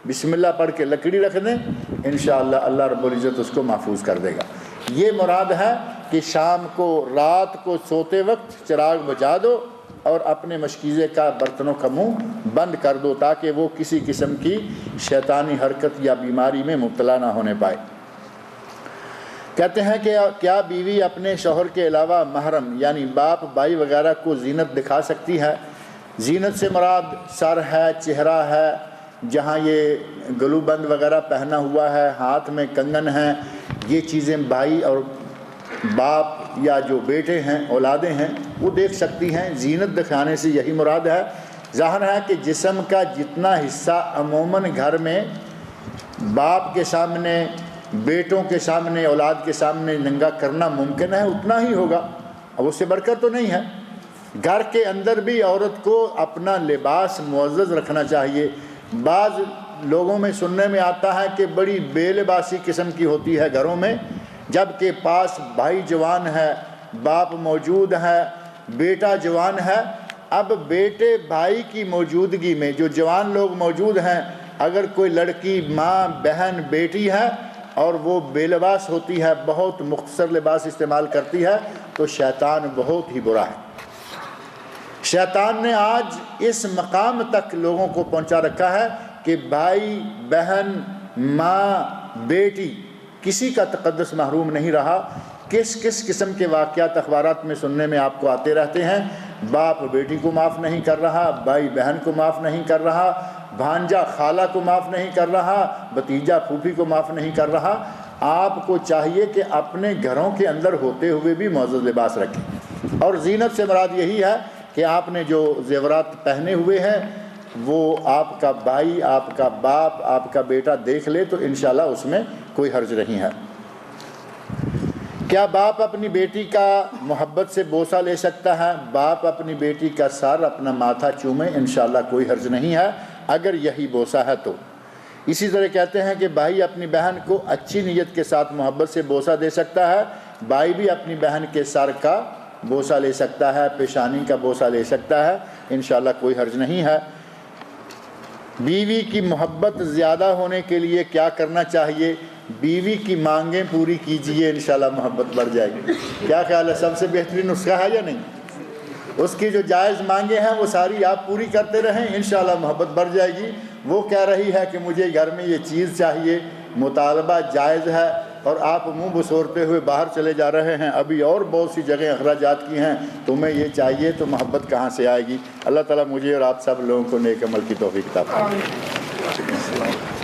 بسم اللہ پڑھ کے لکڑی رکھ دیں، انشاءاللہ اللہ رب العزت اس کو محفوظ کر دے گا۔ یہ مراد ہے کہ شام کو، رات کو سوتے وقت چراغ بجھا دو اور اپنے مشکیزے کا، برتنوں کا منہ بند کر دو، تاکہ وہ کسی قسم کی شیطانی حرکت یا بیماری میں مبتلا نہ ہونے پائے۔ کہتے ہیں کہ کیا بیوی اپنے شوہر کے علاوہ محرم یعنی باپ، بھائی وغیرہ کو زینت دکھا سکتی ہے؟ زینت سے مراد سر ہے، چہرہ ہے، جہاں یہ گلو بند وغیرہ پہنا ہوا ہے، ہاتھ میں کنگن ہیں، یہ چیزیں بھائی اور باپ یا جو بیٹے ہیں، اولادیں ہیں، وہ دیکھ سکتی ہیں۔ زینت دکھانے سے یہی مراد ہے۔ ظاہر ہے کہ جسم کا جتنا حصہ عموماً گھر میں باپ کے سامنے، بیٹوں کے سامنے، اولاد کے سامنے ننگا کرنا ممکن ہے اتنا ہی ہوگا، اب اس سے بڑھ کر تو نہیں ہے۔ گھر کے اندر بھی عورت کو اپنا لباس معزز رکھنا چاہیے۔ بعض لوگوں میں سننے میں آتا ہے کہ بڑی بے لباسی قسم کی ہوتی ہے گھروں میں، جب کہ پاس بھائی جوان ہے، باپ موجود ہے، بیٹا جوان ہے۔ اب بیٹے بھائی کی موجودگی میں جو جوان لوگ موجود ہیں، اگر کوئی لڑکی، ماں، بہن، بیٹی ہے اور وہ بے لباس ہوتی ہے، بہت مختصر لباس استعمال کرتی ہے، تو شیطان بہت ہی برا ہے۔ شیطان نے آج اس مقام تک لوگوں کو پہنچا رکھا ہے کہ بھائی، بہن، ماں، بیٹی، کسی کا تقدس محروم نہیں رہا۔ کس قسم کے واقعات اخبارات میں سننے میں آپ کو آتے رہتے ہیں۔ باپ بیٹی کو معاف نہیں کر رہا، بھائی بہن کو معاف نہیں کر رہا، بھانجا خالہ کو معاف نہیں کر رہا، بھتیجا پھوپھی کو معاف نہیں کر رہا۔ آپ کو چاہیے کہ اپنے گھروں کے اندر ہوتے ہوئے بھی معزز لباس رکھیں، اور زینت سے مراد یہی ہے کہ آپ نے جو زیورات پہنے ہوئے ہیں وہ آپ کا بھائی، آپ کا باپ، آپ کا بیٹا دیکھ لے تو انشاءاللہ اس میں کوئی حرج نہیں ہے۔ کیا باپ اپنی بیٹی کا محبت سے بوسہ لے سکتا ہے؟ باپ اپنی بیٹی کا سر، اپنا ماتھا چومے، انشاءاللہ کوئی حرج نہیں ہے اگر یہی بوسہ ہے تو۔ اسی طرح کہتے ہیں کہ بھائی اپنی بہن کو اچھی نیت کے ساتھ محبت سے بوسہ دے سکتا ہے، بھائی بھی اپنی بہن کے سر کا بوسہ لے سکتا ہے، پیشانی کا بوسہ لے سکتا ہے، انشاءاللہ کوئی حرج نہیں ہے۔ بیوی کی محبت زیادہ ہونے کے لیے کیا کرنا چاہیے؟ بیوی کی مانگیں پوری کیجئے، انشاءاللہ محبت بڑھ جائے گی۔ کیا خیال ہے، سب سے بہترین نسخہ ہے یا نہیں؟ اس کی جو جائز مانگے ہیں وہ ساری آپ پوری کرتے رہیں، انشاءاللہ محبت بڑھ جائے گی۔ وہ کہہ رہی ہے کہ مجھے گھر میں یہ چیز چاہیے، مطالبہ جائز ہے، اور آپ منہ بسورتے ہوئے باہر چلے جا رہے ہیں، ابھی اور بہت سی جگہیں اخراجات کی ہیں، تمہیں یہ چاہیے، تو محبت کہاں سے آئے گی؟ اللہ تعالیٰ مجھے اور آپ سب لوگوں کو نیک عمل کی توفیق عطا فرمائے۔